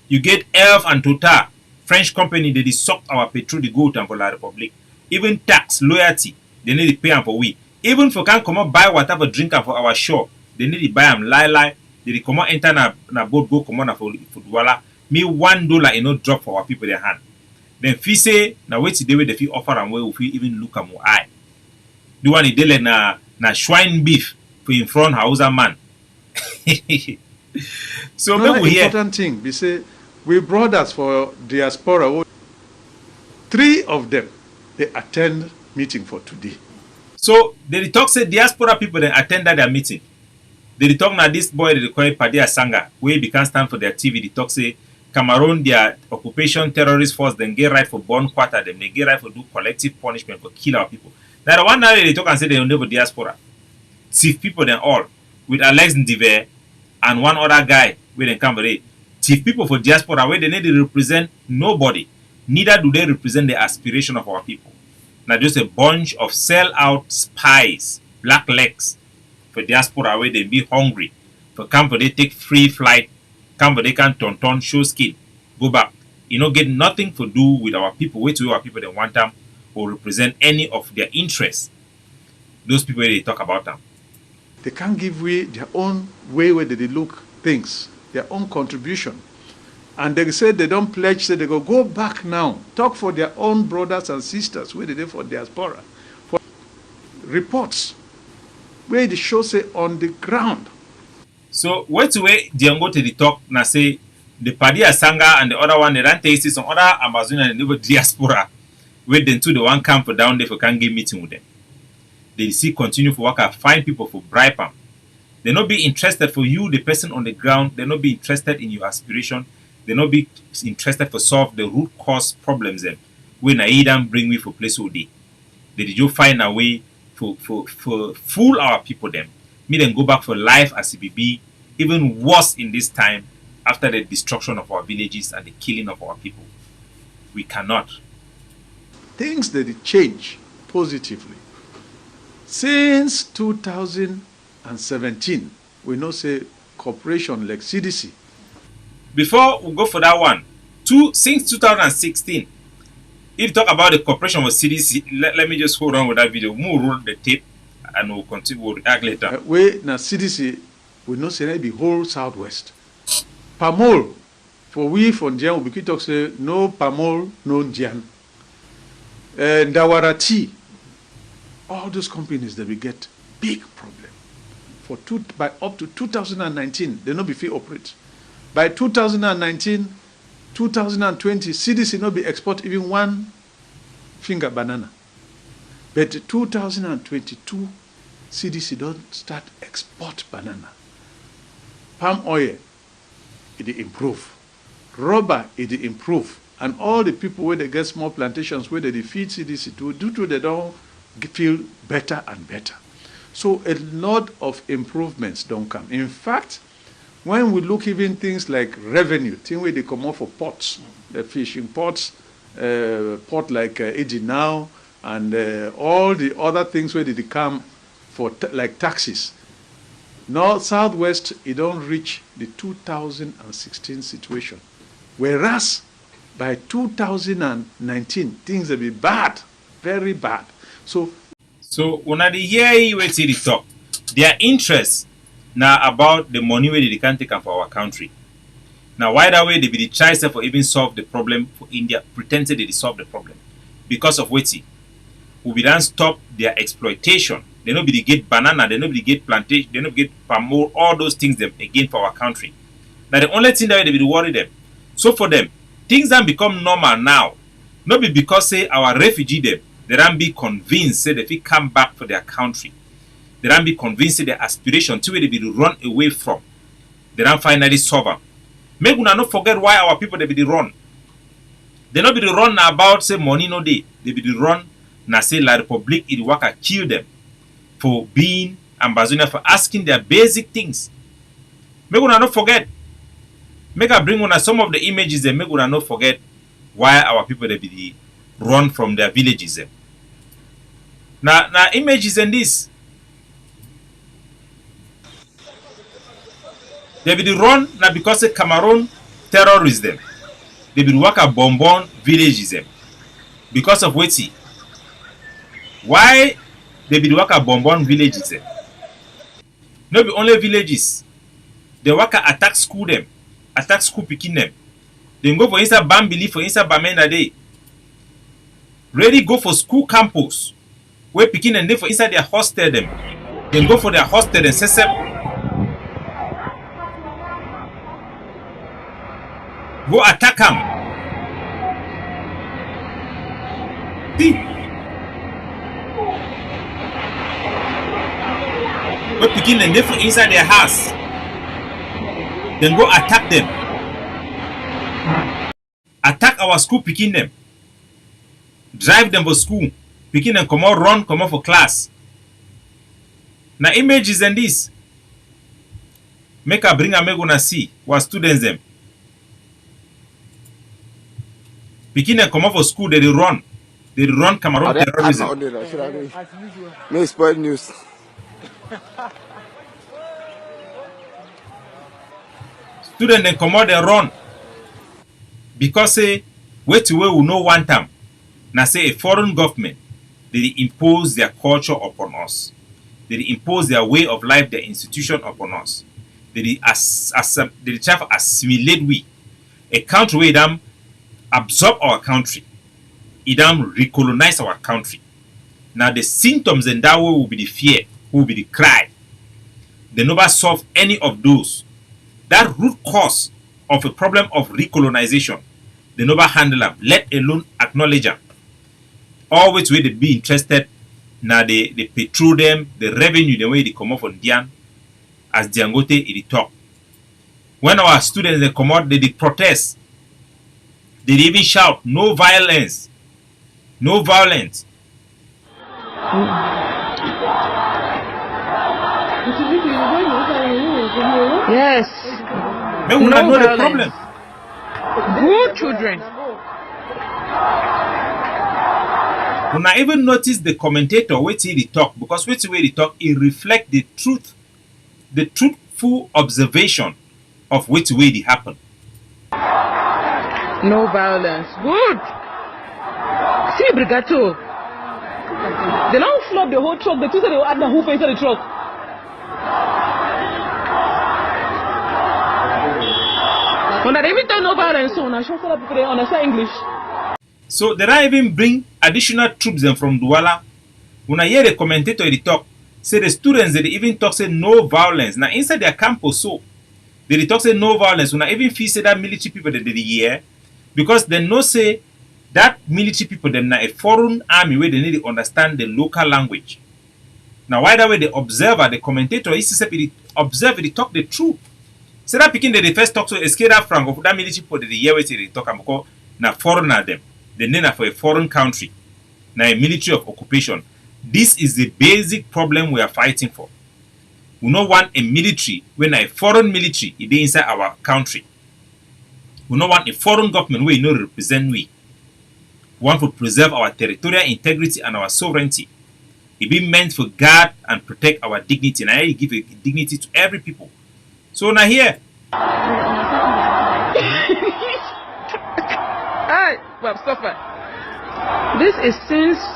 [SPEAKER 1] You get Elf and Total, French company, they suck our petrol, they go to for La Republic. Even tax, loyalty, they need to pay them for we. Even for can come out buy whatever drink for our shore, they need to buy them lie. They come out enter na boat go come on for Douala. Me $1 in no drop for our people their hand. Then fee say na wait the way they feel offer and where we feel even look at more eye. The one they like na swine beef for in front Hausa man. So
[SPEAKER 2] another
[SPEAKER 1] we
[SPEAKER 2] important thing we say we brothers for Diaspora, 3 of them they attend meeting for today.
[SPEAKER 1] So they talk say Diaspora people then attended their meeting. They talk now this boy they call Padia Sanga, where he can stand for their TV. They talk say Cameroon their occupation terrorist force then get right for born quarter them, they get right for do collective punishment for kill our people. Now the one now they talk and say they will never Diaspora. Thief people then all with Alex Ndive and one other guy where they come for thief people for Diaspora where they need to represent nobody. Neither do they represent the aspiration of our people. Now just a bunch of sell-out spies, black legs for Diaspora where they be hungry. For come for they take free flight, come for they can turn show skin, go back. You know, get nothing to do with our people, wait to our people they want them or represent any of their interests. Those people they talk about them.
[SPEAKER 2] They can't give way their own way where they look things, their own contribution. And they say they don't pledge, say they go back now, talk for their own brothers and sisters, where they did for Diaspora. For reports, where the show say on the ground,
[SPEAKER 1] So what way Dion go to the talk na say the Paddy Asanga and the other one they don't taste some other Ambazonia and the Diaspora where then to the one camp for down there for can get meeting with them. They see continue for work find people for bribe them. They not be interested for you, the person on the ground. They not be interested in your aspiration. They not be interested for solve the root cause problems them. When I them bring me for place all day. They did you find a way for fool our people them. Me then go back for life as CBB, even worse in this time after the destruction of our villages and the killing of our people. We cannot.
[SPEAKER 2] Things that change positively. Since 2017, we know say corporation like CDC.
[SPEAKER 1] Before we go for that one, since 2016, if you talk about the corporation with CDC, let me just hold on with that video. We'll roll the tape and we'll continue, we'll react later.
[SPEAKER 2] We now CDC, we know say the whole Southwest. Pamol, for we from Dian, we talk say no Pamol, no Dian. Dawarati, all those companies that we get big problem. By up to 2019, they not be free operate. By 2019, 2020, CDC not be export even one finger banana. But 2022, CDC don't start export banana. Palm oil, it improve. Rubber, it improve. And all the people where they get small plantations where they defeat CDC to due to they don't feel better and better. So a lot of improvements don't come. In fact, when we look even things like revenue, things where they come off for ports, the fishing ports, port like Eji now, and all the other things where they come for like taxes. North, Southwest, it don't reach the 2016 situation. Whereas by 2019, things will be bad, very bad. So
[SPEAKER 1] when I hear you see the talk, their interest now about the money where they can take for our country. Now why that way they be the choice for even solve the problem for India, pretended they solve the problem. Because of what we be done stop their exploitation. They not be the get banana, they not be the get plantation, they not get palm oil, all those things them again for our country. Now the only thing that they be worry them. So for them, things that become normal now, not be because say our refugee them, they don't be convinced say that if come back for their country, they don't be convinced say their aspiration to where they be run away from. They don't finally solve them. Make we not forget why our people they be the run. They not be the run about say money no day. They be the run na say La Republic it worker kill them for being Ambazonia, for asking their basic things. Make we not forget. Make I bring on some of the images and make we not forget why our people they be the run from their villages. Now images in this. They be the run now because the Cameroon terrorism. They be work at Bonbon villages because of what see. Why they be work at Bonbon villages? Not be only villages. They work at attack school them, attack school picking them. They go for inside Bambili for inside Bamenda day. Ready go for school campus. Where picking and they for inside their hostel them. Then go for their hostel and set go attack them. See? Go picking and they for inside their house. Then go attack them. Attack our school picking them. Drive them for school. Picking them come out run, come out for class. Now images and this. Make a bring a me gonna see what students them. Picking them come out for school, they run. They run Cameroon terrorism.
[SPEAKER 3] No spoil news.
[SPEAKER 1] Students then come out they run. Because say wait to where we know one time. Now say a foreign government, they impose their culture upon us. They impose their way of life, their institution upon us. They try to assimilate we. A country where them absorb our country. It them recolonize our country. Now the symptoms in that way will be the fear, will be the cry. They never solve any of those. That root cause of a problem of recolonization, they never handle them, let alone acknowledge them. Always where they be interested, now they patrol them, the revenue, the way they come up from Dian, as the Nguteh, they talk. When our students they come out, they protest. They even shout, no violence. No violence.
[SPEAKER 9] Yes.
[SPEAKER 1] Then we
[SPEAKER 9] No
[SPEAKER 1] know the
[SPEAKER 9] violence.
[SPEAKER 1] problem.
[SPEAKER 9] Good children.
[SPEAKER 1] When I even notice the commentator wait till he talk, because wait till he talk, it reflect the truth, the truthful observation of which way it happened.
[SPEAKER 9] No violence. Good. See, Brigato. They don't flop the whole truck. The two said they will add the hoof inside the truck. When they even tell no violence, so I show people they understand English.
[SPEAKER 1] So they don't even bring additional troops them from Douala. When I hear the commentator they talk, say the students they even talk say no violence. Now inside their campus so they talk say no violence. When I even feel say that military people that they hear, because they know say that military people them na a foreign army where they need to understand the local language. Now why that way the observer, the commentator is to observe they talk the truth. Say that picking the first talk to escape that frank of that military people that they hear what they talk about na foreigner them. The name for a foreign country, now a military of occupation. This is the basic problem we are fighting for. We don't want a military when a foreign military is inside our country. We don't want a foreign government where you represent we. We want to preserve our territorial integrity and our sovereignty. It be meant to guard and protect our dignity, and I give a dignity to every people. So now here.
[SPEAKER 9] Hey, well, suffer. This is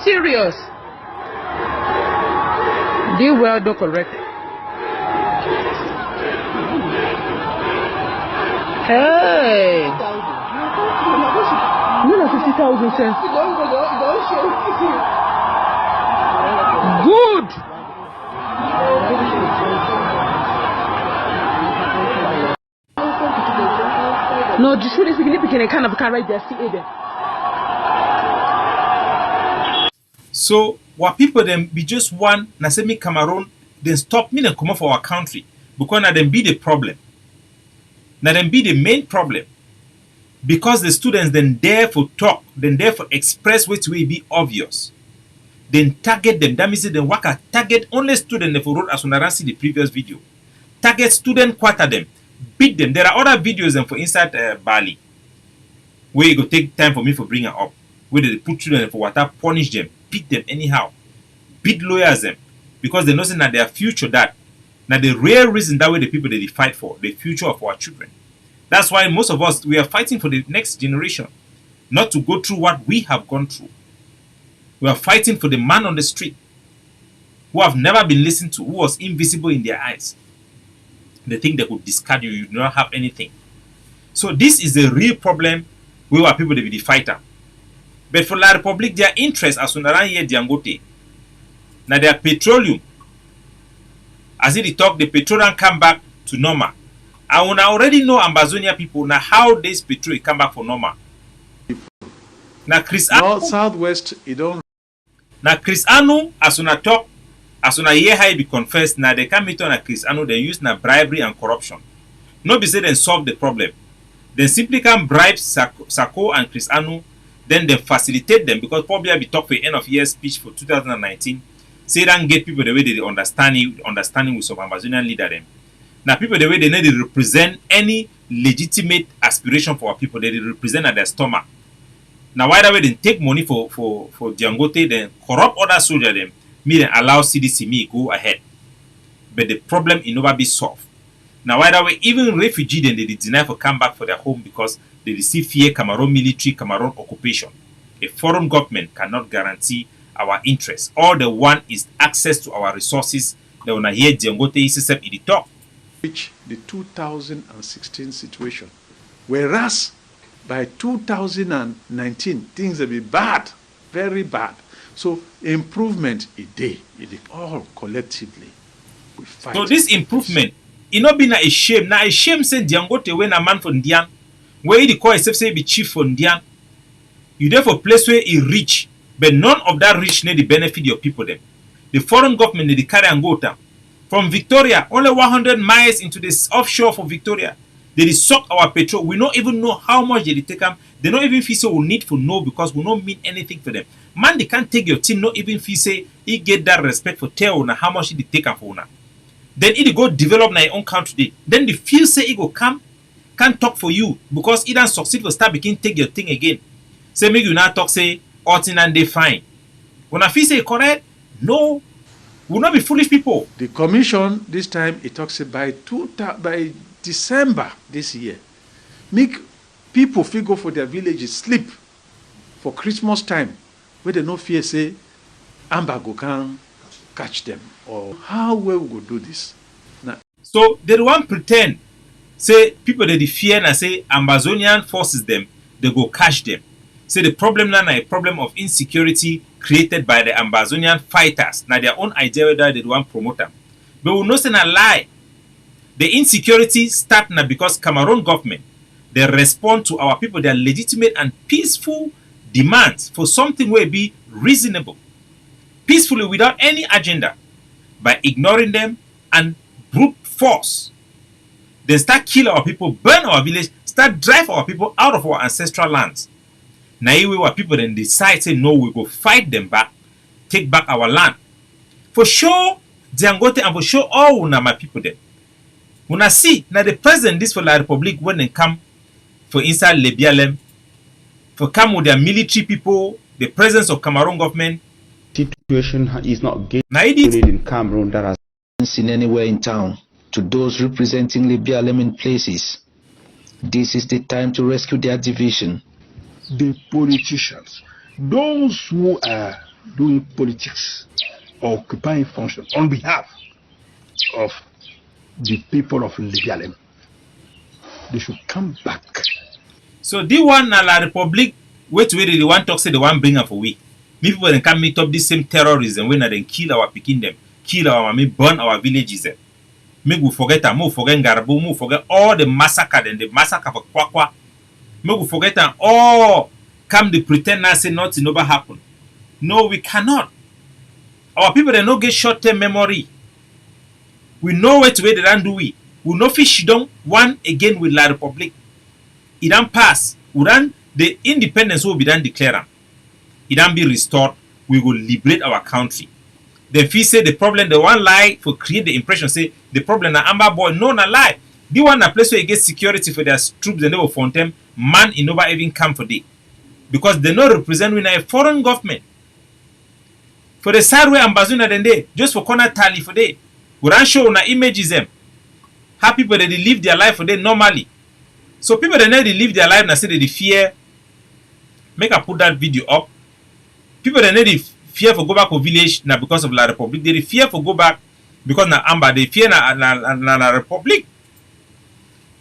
[SPEAKER 9] serious. Do well, do correct. Hey. You know 50,000 cents. Good. No, just really significant kind of can right there. See there.
[SPEAKER 1] So what people then be just one na say me Cameroon then stop me and come off our country because na them be the problem. Na them be the main problem. Because the students then dare for talk, then dare for express which will be obvious. Then target them. That means they work at target only student for road as when I see the previous video. Target student quarter them. Beat them. There are other videos them for inside Bali where it go take time for me for bringing up. Where they put children for water, punish them, beat them anyhow, beat lawyers them because they know that their future that. Now the real reason that way the people that they fight for the future of our children. That's why most of us we are fighting for the next generation, not to go through what we have gone through. We are fighting for the man on the street who have never been listened to, who was invisible in their eyes. They think they could discard you, you do not have anything. So this is the real problem where our people they be the fighter. But for La Republic, their interest as soon as here Nguteh, now their petroleum, as they talk, the petroleum come back to normal. And when I already know Ambazonia people now how this petrol come back for normal. Now Chris
[SPEAKER 2] North, Southwest, you don't.
[SPEAKER 1] Now Chris Anu, as soon as talk, as soon as hear how he be confessed, now they come into Chris Anu, they use now bribery and corruption. No be say they solve the problem. They simply can bribe Sako and Chris Anu, then they facilitate them because probably be talk for end of year speech for 2019. Say and get people the way they understanding with some Ambazonian leader them. Now people the way they need to represent any legitimate aspiration for our people, they represent at their stomach. Now why that way they take money for Nguteh, then corrupt other soldiers them, me then allow CDC me go ahead. But the problem will never be solved. Now why that way even refugee then they deny for come back for their home because they receive fear Cameroon military, Cameroon occupation. A foreign government cannot guarantee our interests. All they want is access to our resources. They want to hear Nguteh is in the talk.
[SPEAKER 2] Which the 2016 situation. Whereas by 2019 things will be bad, very bad. So improvement a day, all collectively. we fight.
[SPEAKER 1] So this improvement, it not been a shame. Now a shame say Nguteh when a man from Dian, where he call himself say be chief from Dian. You therefore place where he rich, but none of that rich need the benefit your people them. The foreign government need the carry and go down. From Victoria, only 100 miles into this offshore for Victoria, they suck our petrol. We don't even know how much they take them. They don't even feel so we need to know because we don't mean anything for them. Man, they can't take your team, not even feel say he get that respect for tell una how much they take them for una. Then he go develop na your own country. Then the feel say he go come, can't talk for you because he don't succeed for start begin take your thing again. Say make you not talk say oughting and they fine. When I feel say correct, no, will not be foolish people.
[SPEAKER 2] The commission this time it talks by December this year, make people figure for their villages sleep for Christmas time, where they no fear say Ambago can catch them or how well we go do this. Now,
[SPEAKER 1] so they want pretend say people that they fear and say Ambazonian forces them, they go catch them. Say the problem now is a problem of insecurity created by the Ambazonian fighters. Now their own idea that they want promote them. But we know say a lie. The insecurity start now because Cameroon government, they respond to our people their legitimate and peaceful demands for something will be reasonable. Peacefully without any agenda. By ignoring them and brute force. They start kill our people, burn our village, start drive our people out of our ancestral lands. Now we were people then decide say no, we go fight them back, take back our land. For sure, Nguteh and for sure all una my people there. When I see now the president this for the Republic when they come for inside Liberated, for come with their military people, the presence of Cameroon government.
[SPEAKER 10] Situation is not good
[SPEAKER 1] in
[SPEAKER 10] Cameroon that has
[SPEAKER 4] been seen anywhere in town. To those representing Liberated in places, this is the time to rescue their division.
[SPEAKER 11] The politicians, those who are doing politics, occupying functions on behalf of the people of Liberated, they should come back.
[SPEAKER 1] So the one na la Republic, wait the one talk say the one bring up for we. People then can meet up this same terrorism when they kill our picking them, kill our mommy, burn our villages. Make we forget them, we forget Garbu, we forget all the massacre and the massacre for Kwakwa. Make we forget them all. Come the pretend and say nothing never happened. No, we cannot. Our people they no get short-term memory. We know what way they don't do we. We know fish don't one again with La Republic. It don't pass. We don't the independence will be done declare. It don't be restored. We will liberate our country. Then fee say the problem the one lie for create the impression say the problem na Amba boy no na lie. The one na place where you get security for their troops and they will fund them. Man in never even come for day. Because they no represent a foreign government. For the side where Ambazonia then they just for corner tally for day. We don't show na images them. How people that they live their life for day normally. So people that they live their life na say they fear. Make I put that video up. People that they fear for go back to village now because of La Republic. They fear for go back because na Amba. They fear na Republic.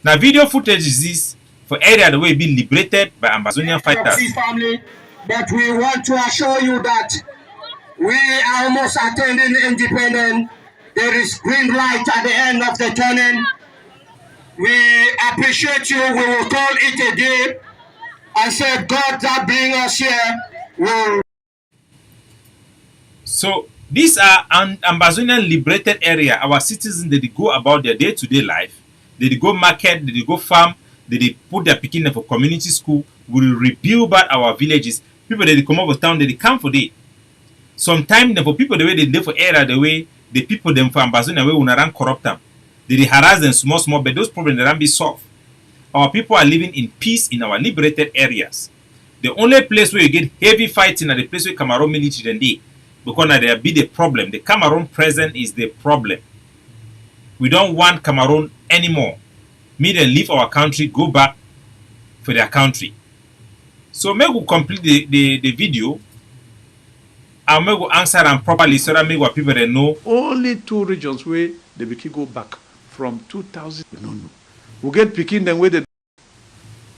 [SPEAKER 1] Now video footage is this for area the way being liberated by Ambazonian fighters.
[SPEAKER 12] Family, but we want to assure you that we are almost attaining independence. There is green light at the end of the tunnel. We appreciate you. We will call it a day and say God that bring us here will.
[SPEAKER 1] So these are an Ambazonian liberated area. Our citizens they go about their day-to-day life. They go market, they go farm, they put their picking for community school. We will rebuild back our villages. People they come over town, they come for day. Sometimes for people the way they live for area the way the people them for Ambazonia way una run corrupt them. They harass them small, but those problems they don't be solved. Our people are living in peace in our liberated areas. The only place where you get heavy fighting are the place where Cameroon military then they. Because now there be the problem. The Cameroon present is the problem. We don't want Cameroon anymore. Me then leave our country, go back for their country. So may we complete the video. And may we answer them properly so that make what people they know.
[SPEAKER 2] Only 2 regions where the Biki go back from 2000. No. We get picking them where the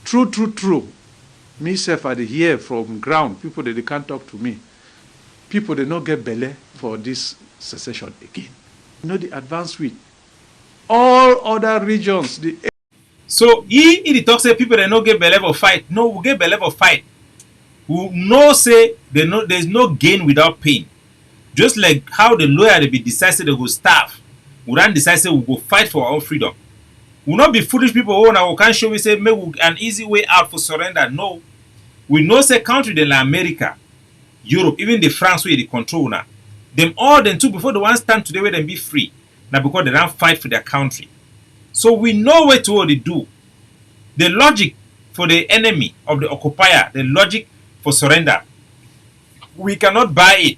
[SPEAKER 2] true. Me self at the here from ground. People that they can't talk to me. People they not get belly for this secession again. You know, the advanced with all other regions.
[SPEAKER 1] So he talks say people they no get belle for fight. No, we get belle for fight. We know say there's no gain without pain. Just like how the lawyer they be decide they go starve. We don't decide say we go fight for our own freedom. We not be foolish people who now can show we say make an easy way out for surrender. No. We know say country like America, Europe, even the France where they control now. Them all them too before the one stand today where them be free. Now because they don't fight for their country. So we know what to they do. The logic for the enemy of the occupier, the logic for surrender, we cannot buy it.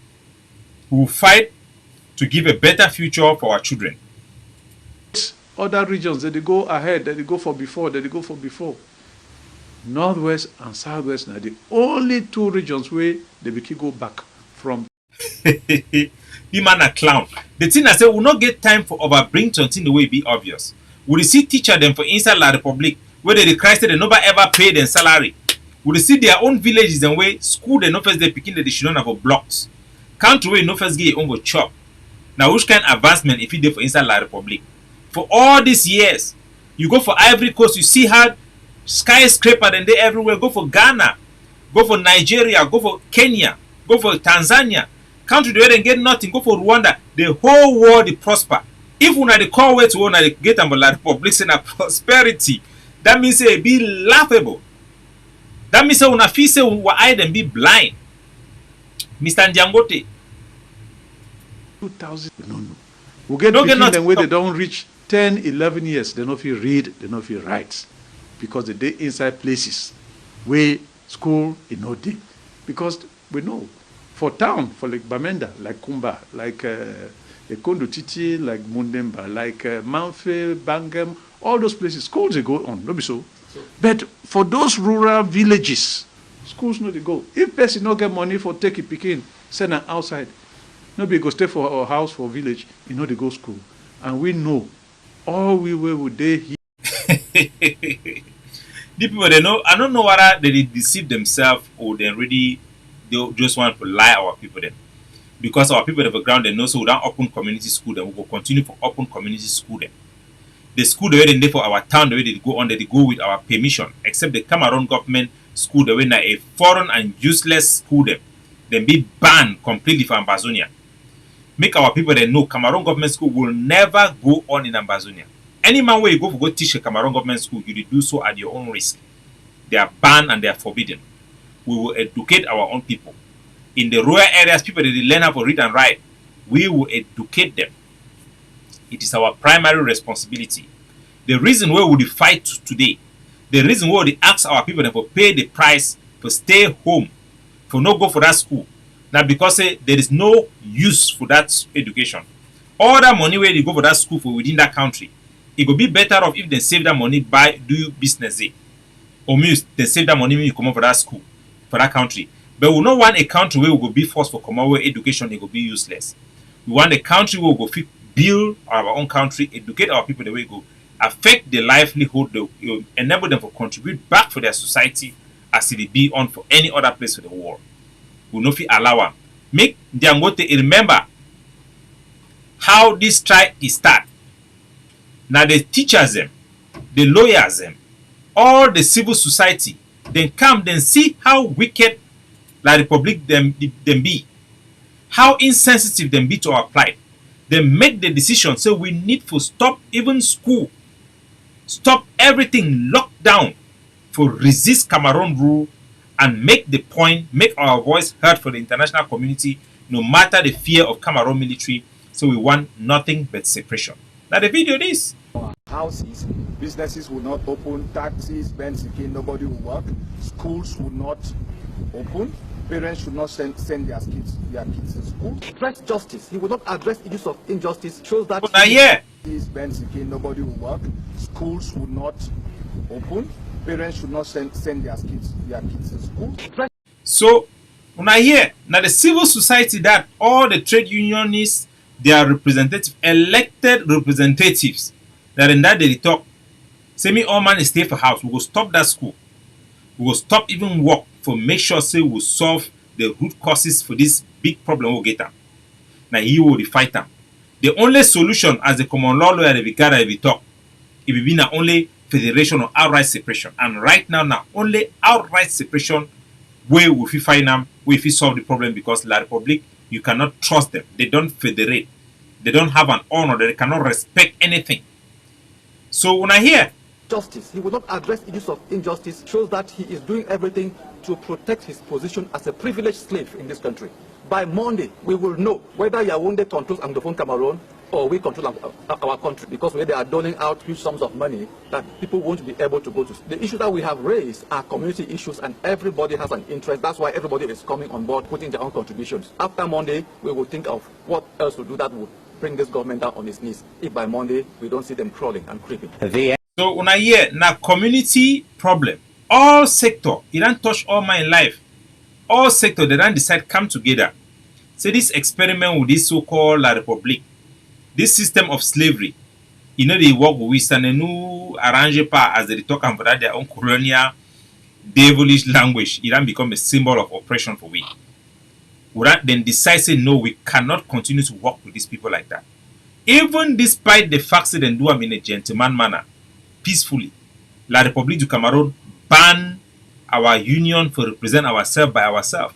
[SPEAKER 1] We will fight to give a better future for our children.
[SPEAKER 2] Other regions that they go ahead, that they go for before, that they go for before. Northwest and Southwest are the only two regions where they go back from.
[SPEAKER 1] The man a clown. The thing I say, we will not get time for overbring something the way it be obvious. We see teacher them for inside La Republic where they Christ they never ever pay their salary. We see their own villages and way school they no first they picking that they should not have blocks. Country where no first get on go chop. Now which kind of advancement if you do for inside La Republic? For all these years, you go for Ivory Coast, you see how skyscraper and they everywhere. Go for Ghana, go for Nigeria, go for Kenya, go for Tanzania. Country where they get nothing, go for Rwanda. The whole world they prosper. If we are the call way to one get them La Republic and prosperity, that means it be laughable. That means when I feel say we eye them be blind. Mr. Nguteh.
[SPEAKER 2] 2000 no. We get them where they don't reach 10, 11 years, they don't feel read, they don't feel write. Because they inside places where school is not deep. Because we know, for town, for like Bamenda, like Kumba, like Kondo Titi, like Mundemba, like Manfe, Bangam, all those places, schools they go on, no be so. But for those rural villages, schools no they go. If person no get money for take it picking, send them outside. Nobody go stay for our house for village, you know they go school. And we know all we were would they here.
[SPEAKER 1] The people they know, I don't know whether they deceive themselves or they just want to lie our people then. Because our people on the ground they know so we don't open community school then we will continue for open community school then. The school the way they for our town the way they go on they go with our permission, except the Cameroon government school the way now a foreign and useless school them be banned completely for Ambazonia. Make our people they know Cameroon government school will never go on in Ambazonia. Any man where you go teach a Cameroon government school, you do so at your own risk. They are banned and they are forbidden. We will educate our own people. In the rural areas, people that they learn how to read and write, we will educate them. It is our primary responsibility. The reason why we fight today, the reason why we ask our people to pay the price for stay home, for not go for that school, now because there is no use for that education. All that money where they go for that school for within that country, it would be better off if they save that money by do business there. Or maybe they save that money when you come over for that school, for that country. But we don't want a country where we will be forced for common where education it will be useless. We want a country where we will build our own country, educate our people the way we go, affect their livelihood, enable them to contribute back for their society as it be on for any other place in the world. We will not allow them. Make Nguteh remember how this strike is start. Now the teachers them, the lawyers them, all the civil society, then come then see how wicked La Republic them be, how insensitive them be to our plight. They make the decision so we need to stop even school, stop everything locked down for resist Cameroon rule and make the point, make our voice heard for the international community no matter the fear of Cameroon military. So we want nothing but separation. Now the video this.
[SPEAKER 13] Houses, businesses will not open, taxis, Benz again, nobody will work, schools will not open, parents should not send their kids to school. Address justice. He will not address issues of injustice. Shows that Benz again, nobody will work, schools will not open, parents should not send their kids to school.
[SPEAKER 1] So when I hear now the civil society that all the trade unionists, their representative, elected representatives, that in that they talk, say me all man stay for house, we will stop that school. We will stop even work for make sure say we will solve the root causes for this big problem we'll get them. Now he will fight them. The only solution as the common law lawyer we gather we talk, it will be not only federation or outright separation. And right now, only outright separation where we find them, we solve the problem, because La Republic, you cannot trust them. They don't federate. They don't have an honor. They cannot respect anything. So when I hear
[SPEAKER 13] justice, he will not address issues of injustice, shows that he is doing everything to protect his position as a privileged slave in this country. By Monday, we will know whether Yaoundé controls Anglophone Cameroon or we control our country, because they are doling out huge sums of money that people won't be able to go to. The issue that we have raised are community issues, and everybody has an interest. That's why everybody is coming on board, putting their own contributions. After Monday, we will think of what else to do that would bring this government down on its knees, if by Monday we don't see them crawling and creeping.
[SPEAKER 1] So when I hear now community problem, all sector, it don't touch all my life. All sector, they don't decide come together. Say this experiment with this so-called La Republique, this system of slavery, you know, they work with and new arrange pa as they talk about their own colonial devilish language. It don't become a symbol of oppression for we. We then decide say no, we cannot continue to work with these people like that. Even despite the fact that they do them in a gentleman manner, peacefully, La République du Cameroon ban our union for represent ourselves by ourselves,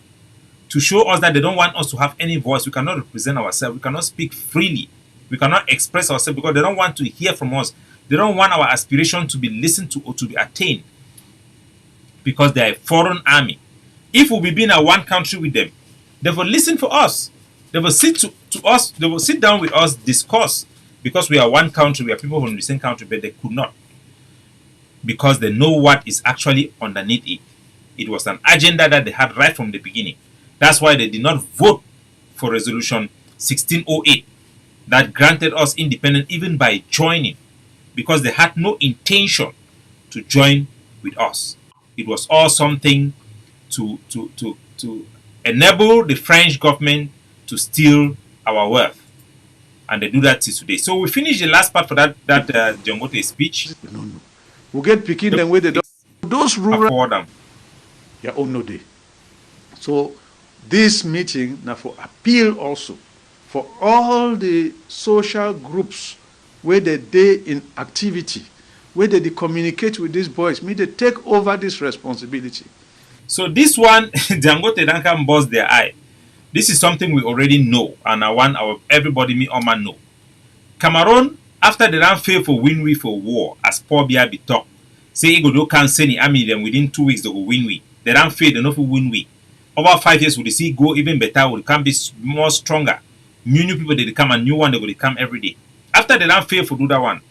[SPEAKER 1] to show us that they don't want us to have any voice. We cannot represent ourselves. We cannot speak freely. We cannot express ourselves because they don't want to hear from us. They don't want our aspiration to be listened to or to be attained, because they are a foreign army. If we be in a one country with them, they will listen for us. They will sit to us. They will sit down with us, discuss, because we are one country. We are people from the same country, but they could not, because they know what is actually underneath it. It was an agenda that they had right from the beginning. That's why they did not vote for resolution 1608 that granted us independence even by joining, because they had no intention to join with us. It was all something to enable the French government to steal our wealth. And they do that till today. So we finish the last part for that Nguteh speech.
[SPEAKER 2] We get picking them where they don't. Those rural
[SPEAKER 1] them.
[SPEAKER 2] Yeah, oh no day. So this meeting now for appeal also for all the social groups where they in activity, where they communicate with these boys, may they take over this responsibility.
[SPEAKER 1] So this one, Nguteh don't come bust their eye. This is something we already know, and I want everybody me on man know. Cameroon, after they don't fail for win we for war, as Paul Biya be talk, say Igodo can't send the army them within 2 weeks they will win we. They don't fail, they not for win we. Over 5 years, will see go even better, will come be more stronger. New people they come, and new one they will come every day. After they don't fail for do that one,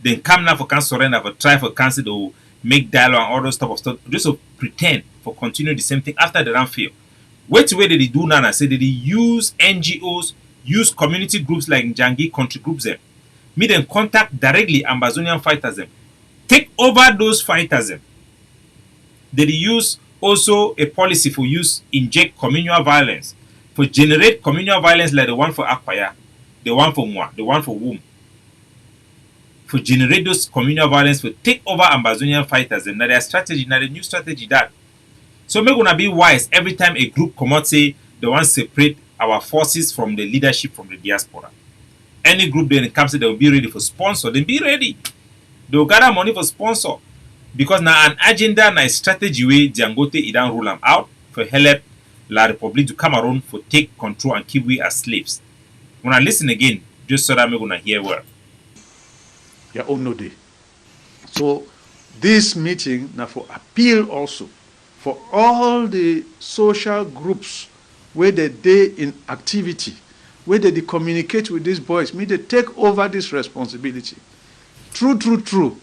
[SPEAKER 1] then come now for can surrender, for try for cancel, they will make dialogue and all those type of stuff, just to pretend for continue the same thing after they don't fail. Wait where they do now and say that they use NGOs, use community groups like Njangi country groups them. Me then contact directly Ambazonian fighters them. Take over those fighters them. They use also a policy for use inject communal violence, for generate communal violence like the one for Akwaya, the one for Mwa, the one for Womb. For generate those communal violence, for take over Ambazonian fighters them. Now their strategy, now the new strategy that. So we're gonna be wise every time a group come out say they want to separate our forces from the leadership from the diaspora. Any group then comes say they will be ready for sponsor, then be ready. They will gather money for sponsor. Because now an agenda, now a strategy way Nguteh Idan rule them out for help La République du Cameroon for take control and keep we as slaves. When I listen again, just so that we're gonna hear well.
[SPEAKER 2] Yeah, oh no day. So this meeting now for appeal also for all the social groups where they in activity, where they communicate with these boys, may they take over this responsibility. True.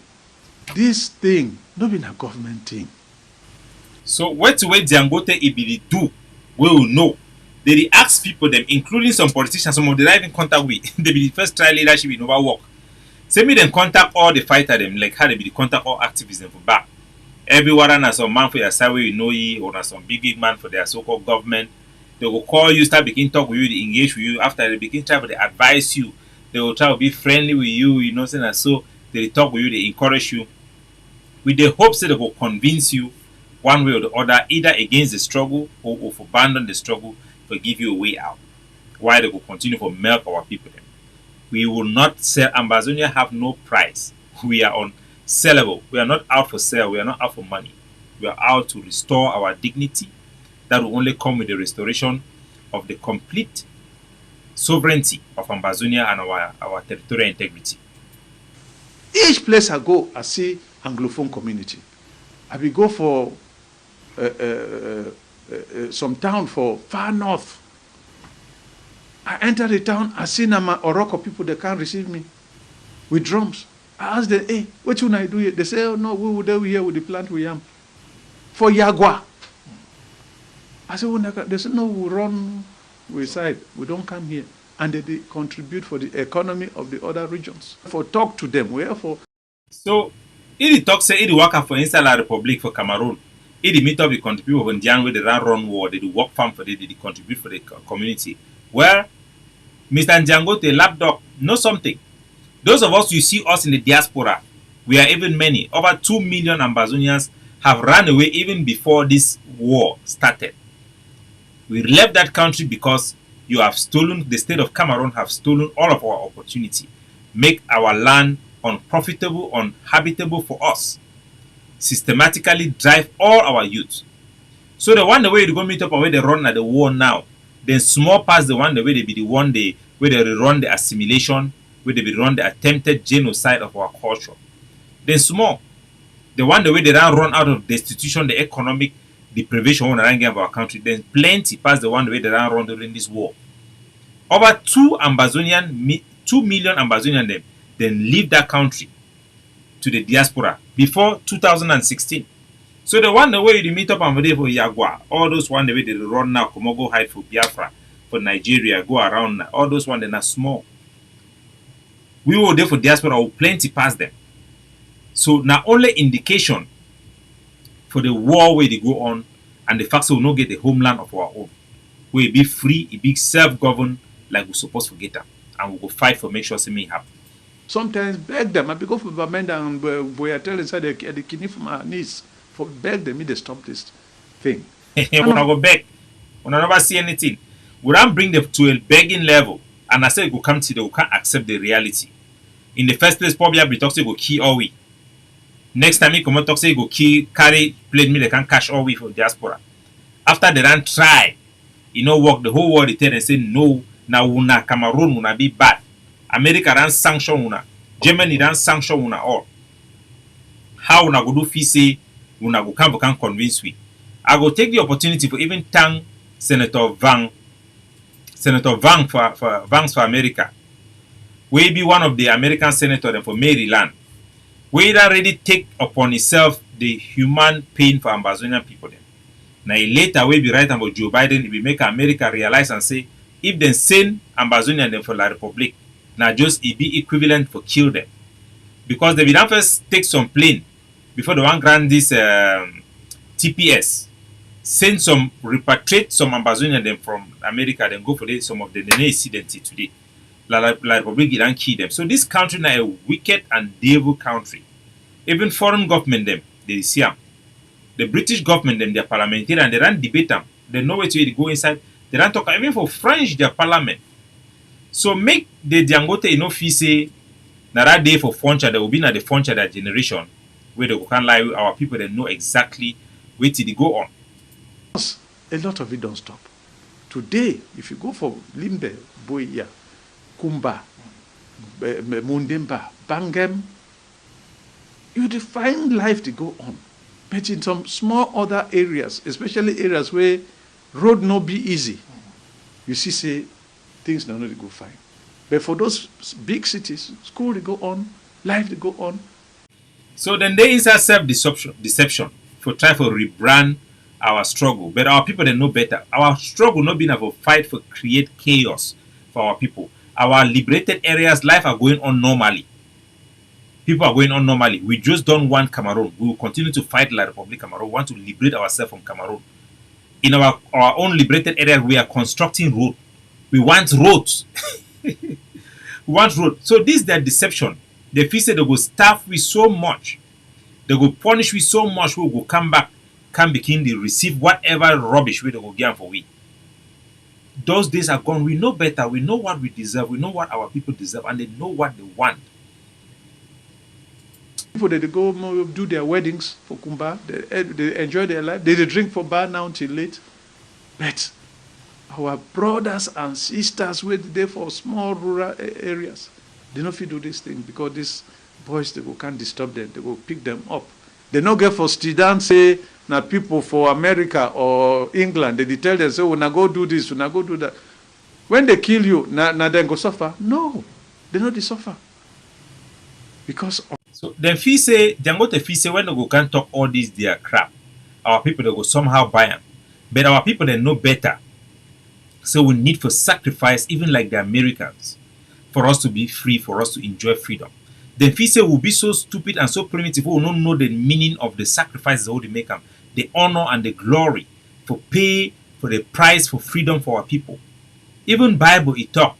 [SPEAKER 2] This thing, not been a government thing.
[SPEAKER 1] So what way Nguteh Ibili do, we will know. They ask people them, including some politicians, some of them even contact with. They be the first trial leadership in over work. Say me then contact all the fighter them, like how they be the contact all activists them for back. Everyone has some man for your side where you know ye, or some big man for their so-called government. They will call you, start begin talk with you, they engage with you. After they begin try to advise you, they will try to be friendly with you, you know, and so they talk with you, they encourage you. With the hopes that they will convince you one way or the other, either against the struggle or for abandon the struggle, to give you a way out. Why they will continue to milk our people then. We will not sell. Ambazonia have no price. We are unsellable. We are not out for sale. We are not out for money. We are out to restore our dignity. That will only come with the restoration of the complete sovereignty of Ambazonia and our territorial integrity.
[SPEAKER 2] Each place I go, I see Anglophone community. I will go for some town for far north. I enter the town, I see Nama Oroko people, they can't receive me with drums. I ask them, hey, what should I do here? They say, oh no, we will here with the plant we am. For Yagua. I say, oh, they say, no, we run, we side, we don't come here. And they contribute for the economy of the other regions. For talk to them, wherefore.
[SPEAKER 1] So, if talk say, if work for inside la Republic for Cameroon, if meet up, they contribute for Dion where they run war, they do work farm for they contribute for the community. Well, Mr. Nguteh, lapdog, know something. Those of us, you see us in the diaspora, we are even many. Over 2 million Ambazonians have run away even before this war started. We left that country because you have stolen, the state of Cameroon have stolen all of our opportunity, make our land unprofitable, uninhabitable for us, systematically drive all our youth. So the one the way they go meet up and where they run at the war now, then small past the one the way they be the one they where they run the assimilation, where they be run the attempted genocide of our culture. Then small, the one the way they run out of destitution, the economic deprivation of our country, then plenty past the one the way they run during this war. Over 2 million Ambazonian then leave that country to the diaspora before 2016. So the one the way they meet up and for Yagua, all those one the way they run now, come go hide for Biafra, for Nigeria, go around, all those one they are small. We were there for diaspora, we plenty past them. So not only indication for the war where they go on and the fact that we will not get the homeland of our own. We be free, it be self-governed like we're supposed to get them. And we will fight for make sure something happen.
[SPEAKER 2] Sometimes beg them. I be go for Bamenda and Boyatel inside the kidney from our knees. For beg them, they stop this thing.
[SPEAKER 1] When I go beg, when I never see anything, we don't bring them to a begging level. And I say, go come to them, we can't accept the reality. In the first place, probably I'll be talking go key all we. Next time he come talk say go key carry plate me they can cash all we for diaspora. After they don't try, work the whole world they tell and say no, now una Cameroon una be bad. America don't sanction una, Germany don't sanction una all. How una go do fee say una go can convince we. I go take the opportunity for even thank Senator Vang for America. We be one of the American senators for Maryland. We already take upon itself the human pain for Ambazonian people. Now later we be right about Joe Biden, it will make America realize and say, if they send Ambazonian for La Republic, now just it be equivalent for kill them. Because they will first take some plane before the one grant this TPS, send some, repatriate some Ambazonian them from America, then go for some of the incident today. La Republic don't kill them. So this country now a wicked and devil country. Even foreign government them, they see them. The British government them, their parliamentarian, they don't debate them. They know where to go inside. They don't talk even for French, their parliament. So make the Nguteh feel say that day for future, they will be at the future that generation where they can lie with our people, they know exactly where to go on.
[SPEAKER 2] A lot of it don't stop. Today, if you go for Limbe, Boya, Kumba, Mundimba, Bangem, you define life to go on. But in some small other areas, especially areas where road no be easy, you see say things don't really go fine. But for those big cities, school they go on, life they go on.
[SPEAKER 1] So then they inside self-deception for try to rebrand our struggle. But our people they know better. Our struggle not being able to fight for create chaos for our people. Our liberated areas, life are going on normally. People are going on normally. We just don't want Cameroon. We will continue to fight La Republic Cameroon. We want to liberate ourselves from Cameroon. In our own liberated area, we are constructing road. We want roads. We want road. So this is their deception. They feel say they will starve we so much. They will punish we so much. We will come back, can begin to receive whatever rubbish we will give for we. those days are gone. We know better. We know what we deserve. We know what our people deserve, and they know what they want.
[SPEAKER 2] People that they go do their weddings for Kumba, they enjoy their life. They drink for bar now till late. But our brothers and sisters were there for small rural areas. They don't fit do this thing because these boys they can't disturb them. They will pick them up. They don't get for students say now people for America or England. They tell them say when I go do this, when I go do that. When they kill you, now then go suffer. No, they know they suffer because.
[SPEAKER 1] So then fee say, Nguteh fee say when they go can't talk all this their crap, our people they go somehow buy them. But our people they know better. So we need for sacrifice, even like the Americans, for us to be free, for us to enjoy freedom. Then fee say we'll be so stupid and so primitive, we will not know the meaning of the sacrifices how they make them, the honor and the glory for pay for the price for freedom for our people. Even Bible it talk,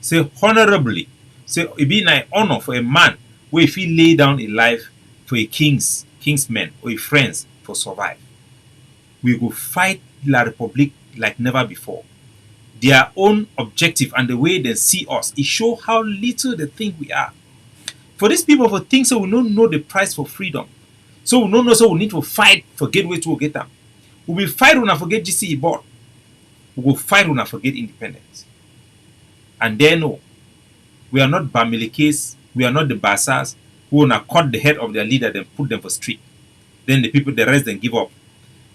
[SPEAKER 1] say honorably, say it be an honor for a man where if he lay down a life for a king's men or a friends for survive. We will fight La Republic like never before. Their own objective and the way they see us, it show how little they think we are. For these people for things so we don't know the price for freedom. So we don't know so we need to fight for gateway to get them. We will fight when I forget GCE board. We will fight when I forget independence. And they know we are not Bamilikes, we are not the Basas who wanna cut the head of their leader then put them for street. Then the rest then give up.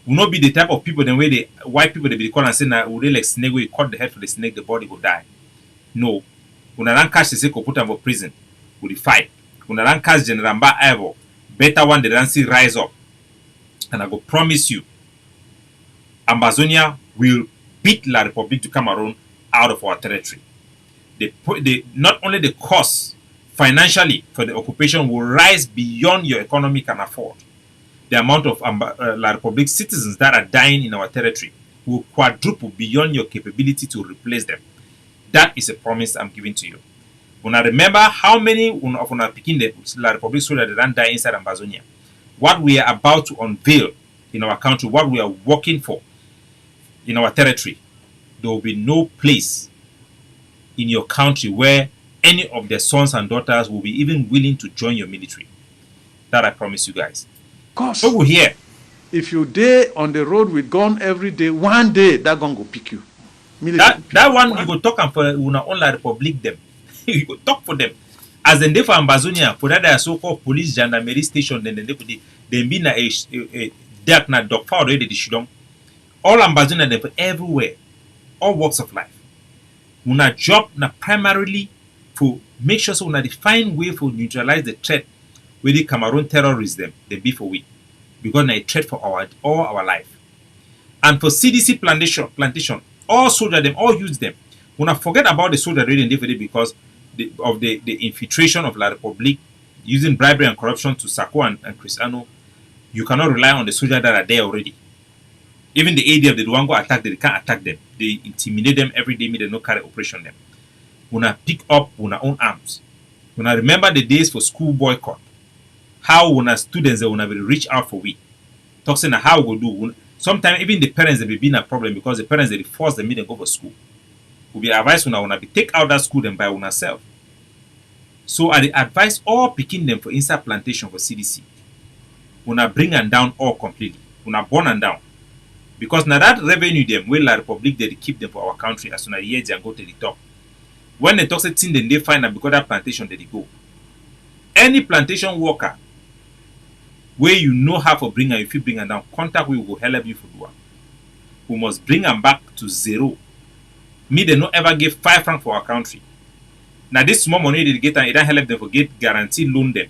[SPEAKER 1] Will not be the type of people then where the white people they be call and say now would they like snake where you cut the head for the snake, the body will die. No. When I catch the snake or put them for prison, will fight. When I catch General Mba Ivo, better one they don't see rise up. And I go promise you, Ambazonia will beat La Republique du Cameroon out of our territory. Not only the cost financially for the occupation will rise beyond your economy can afford. The amount of La Republique citizens that are dying in our territory will quadruple beyond your capability to replace them. That is a promise I'm giving to you. When I remember how many of our picking the La Republique soldiers that die inside Ambazonia, what we are about to unveil in our country, what we are working for in our territory, there will be no place in your country where any of their sons and daughters will be even willing to join your military. That I promise you guys. So we hear.
[SPEAKER 2] If you day on the road with gun every day, one day that gun go pick you.
[SPEAKER 1] That one you go talk and for una own La Republique them. You go talk for them. As then they for Ambazonia, for that they are so-called police gendarmerie station, then they be na a dark na dog power already the shudong. All Ambazonia they for everywhere, all walks of life. Una job na primarily to make sure so una define way for neutralize the threat with the Cameroon terrorists them they be for we. Because na a threat for all our life. And for CDC plantation, all soldiers them all use them. When I forget about the soldier already because of the infiltration of La Republique using bribery and corruption to Sako and Cristiano, you cannot rely on the soldiers that are there already. Even the ADF, they don't go attack them, they can't attack them. They intimidate them every day, they no carry operation them. When I pick up when I own arms. When I remember the days for school boycott, how when our students they will reach out for we. Talking how we do. Sometimes even the parents they be in a problem because the parents they force them to go for school. We be advised when be take out that school and by ourselves. So I advise all picking them for inside plantation for CDC. When I bring them down all completely. When I burn them down. Because now that revenue them will La Republique they keep them for our country as soon as years and go to the top. When they talk thing then they find out because that plantation they go. Any plantation worker where you know how to bring them, if you bring them down, contact we will help you for do it. We must bring them back to zero. Me, they don't ever give 5 francs for our country. Now this small money they get and it don't help them for get guarantee loan them,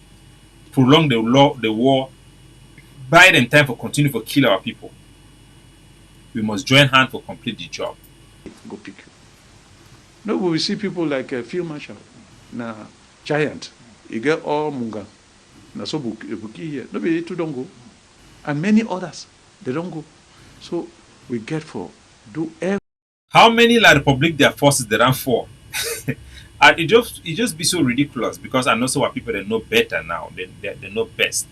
[SPEAKER 1] prolong the war, buy them time for continue for kill our people. We must join hands for complete the job.
[SPEAKER 2] Go pick you. No, but we see people like Field Marshal, na Giant, you get all Munga, na so Buki here. No, but don't go, and many others they don't go. So we get for do every.
[SPEAKER 1] How many La Republique their forces they run for? And it just be so ridiculous because I know so what people they know better now. They know best.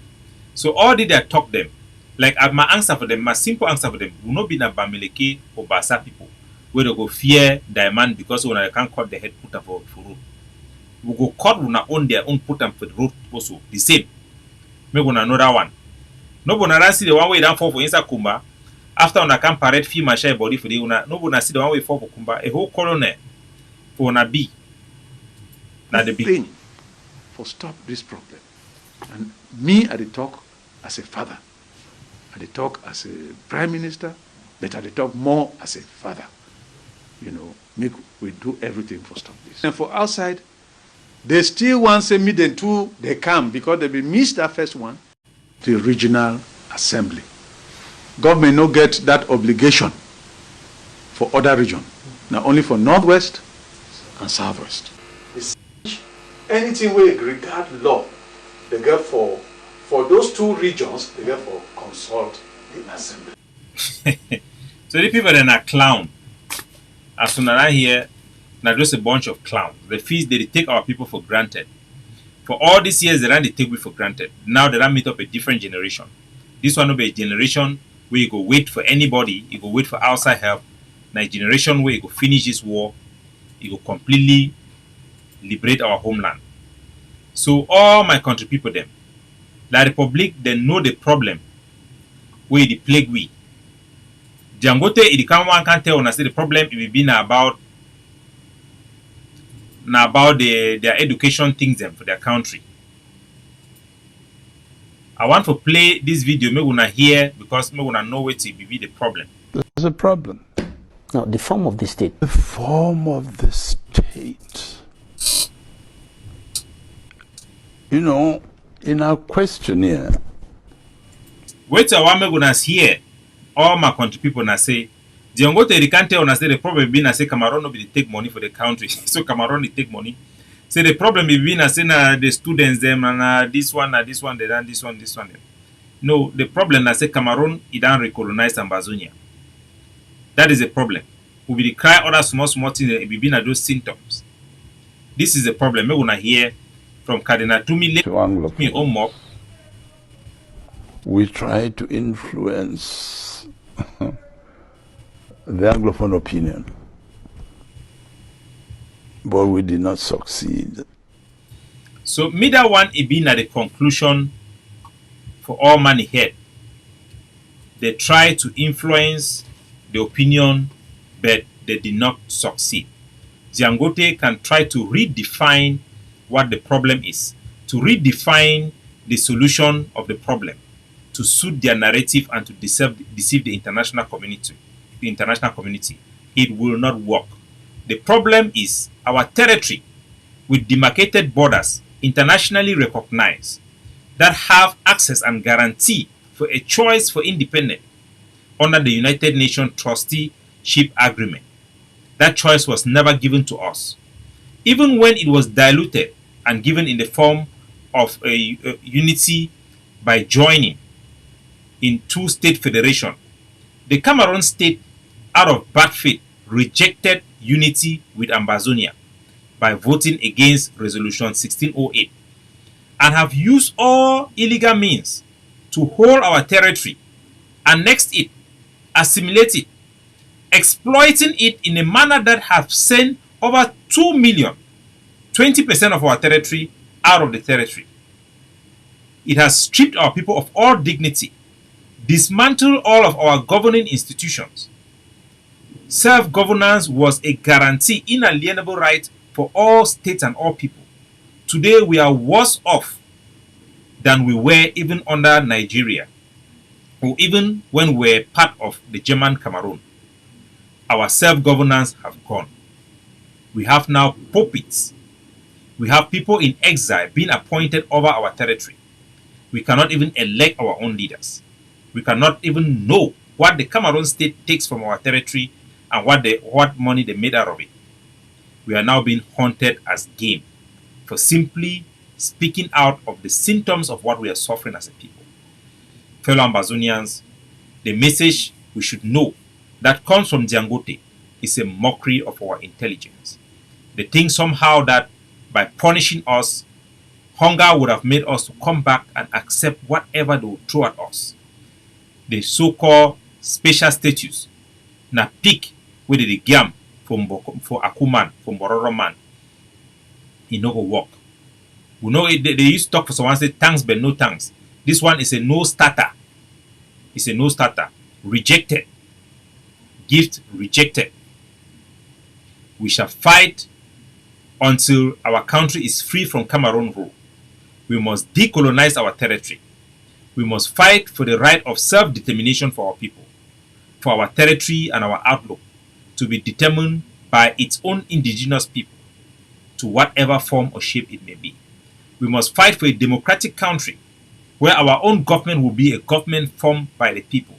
[SPEAKER 1] So all did they talk them. Like my answer for them, my simple answer for them will not be na Bamileke or Basa people. where they go fear demand because when I can't cut the head put up for road. We go cut when own their own put up for the road also. The same. Maybe another one. No one see the one way down for inside Kumba. After on a can parade fee my share body for the una. No one see the one way for Kumba. A whole colonel for una B. Now the big
[SPEAKER 2] thing for stop this problem. And me at the talk as a father, at the talk as a prime minister, but at the talk more as a father. You know, make we do everything for stop this. And for outside, they still want to meet them too. They come because they will miss that first one. The regional assembly. Government no get that obligation for other region. Now only for Northwest and Southwest. Anything we regard law, they get for those two regions, they get for consult the assembly.
[SPEAKER 1] So the people then are clown. As soon as I hear, now just a bunch of clowns. The fees they take our people for granted. For all these years, they take we for granted. Now they meet up a different generation. This one will be a generation where you go wait for anybody, you go wait for outside help. Now a generation where you go finish this war, you go completely liberate our homeland. So all my country people them, La Republic, they know the problem where the plague we. The Nguteh, it can't tell when I say the problem it will be now about their education things them for their country. I want to play this video, maybe when I hear because maybe when I know what it will be the problem.
[SPEAKER 14] There's a problem.
[SPEAKER 15] No, the form of the state.
[SPEAKER 14] The form of the state. You know, in our questionnaire.
[SPEAKER 1] Wait a while, maybe when I hear all my country people na say, the Nguteh can't tell say the problem being I say Cameroon no be take money for the country. So Cameroon they take money. Say the problem is being I say na the students them and this one, they done this one. No, the problem I say Cameroon it don't recolonize Ambazonia. That is the problem. We will cry other small things it be na those symptoms. This is the problem. Maybe when I hear from Cardinal Tumi me own mob.
[SPEAKER 14] We try to influence the Anglophone opinion, but we did not succeed.
[SPEAKER 1] So, me that one it been at the conclusion for all money head. They try to influence the opinion, but they did not succeed. The Nguteh can try to redefine what the problem is, to redefine the solution of the problem, to suit their narrative and to deceive the international community. It will not work. The problem is our territory with demarcated borders internationally recognized that have access and guarantee for a choice for independence under the United Nations Trusteeship Agreement. That choice was never given to us. Even when it was diluted and given in the form of a unity by joining in two-state federation, the Cameroon state, out of bad faith, rejected unity with Ambazonia by voting against Resolution 1608 and have used all illegal means to hold our territory, annex it, assimilate it, exploiting it in a manner that have sent over 2 million, 20% of our territory out of the territory. It has stripped our people of all dignity, dismantled all of our governing institutions. Self-governance was a guarantee, inalienable right for all states and all people. Today we are worse off than we were even under Nigeria, or even when we were part of the German Cameroon. Our self-governance have gone. We have now puppets. We have people in exile being appointed over our territory. We cannot even elect our own leaders. We cannot even know what the Cameroon state takes from our territory and what money they made out of it. We are now being haunted as game for simply speaking out of the symptoms of what we are suffering as a people. Fellow Ambazonians, the message we should know that comes from Nguteh is a mockery of our intelligence. They think somehow that by punishing us, hunger would have made us to come back and accept whatever they would throw at us. The so-called special status, na pick where the giam for Akuman, for Bororo man, it no go work. We know they used to talk for someone say thanks but no thanks. This one is a no starter. It's a no starter. Rejected. Gift rejected. We shall fight until our country is free from Cameroon rule. We must decolonize our territory. We must fight for the right of self-determination for our people, for our territory and our outlook to be determined by its own indigenous people, to whatever form or shape it may be. We must fight for a democratic country where our own government will be a government formed by the people,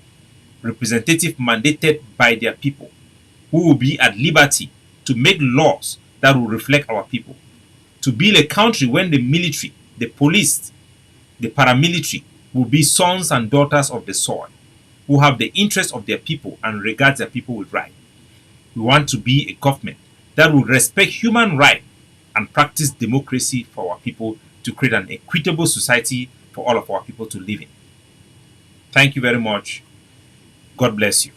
[SPEAKER 1] representative mandated by their people, who will be at liberty to make laws that will reflect our people, to build a country when the military, the police, the paramilitary will be sons and daughters of the soil, who have the interest of their people and regard their people with right. We want to be a government that will respect human rights and practice democracy for our people to create an equitable society for all of our people to live in. Thank you very much. God bless you.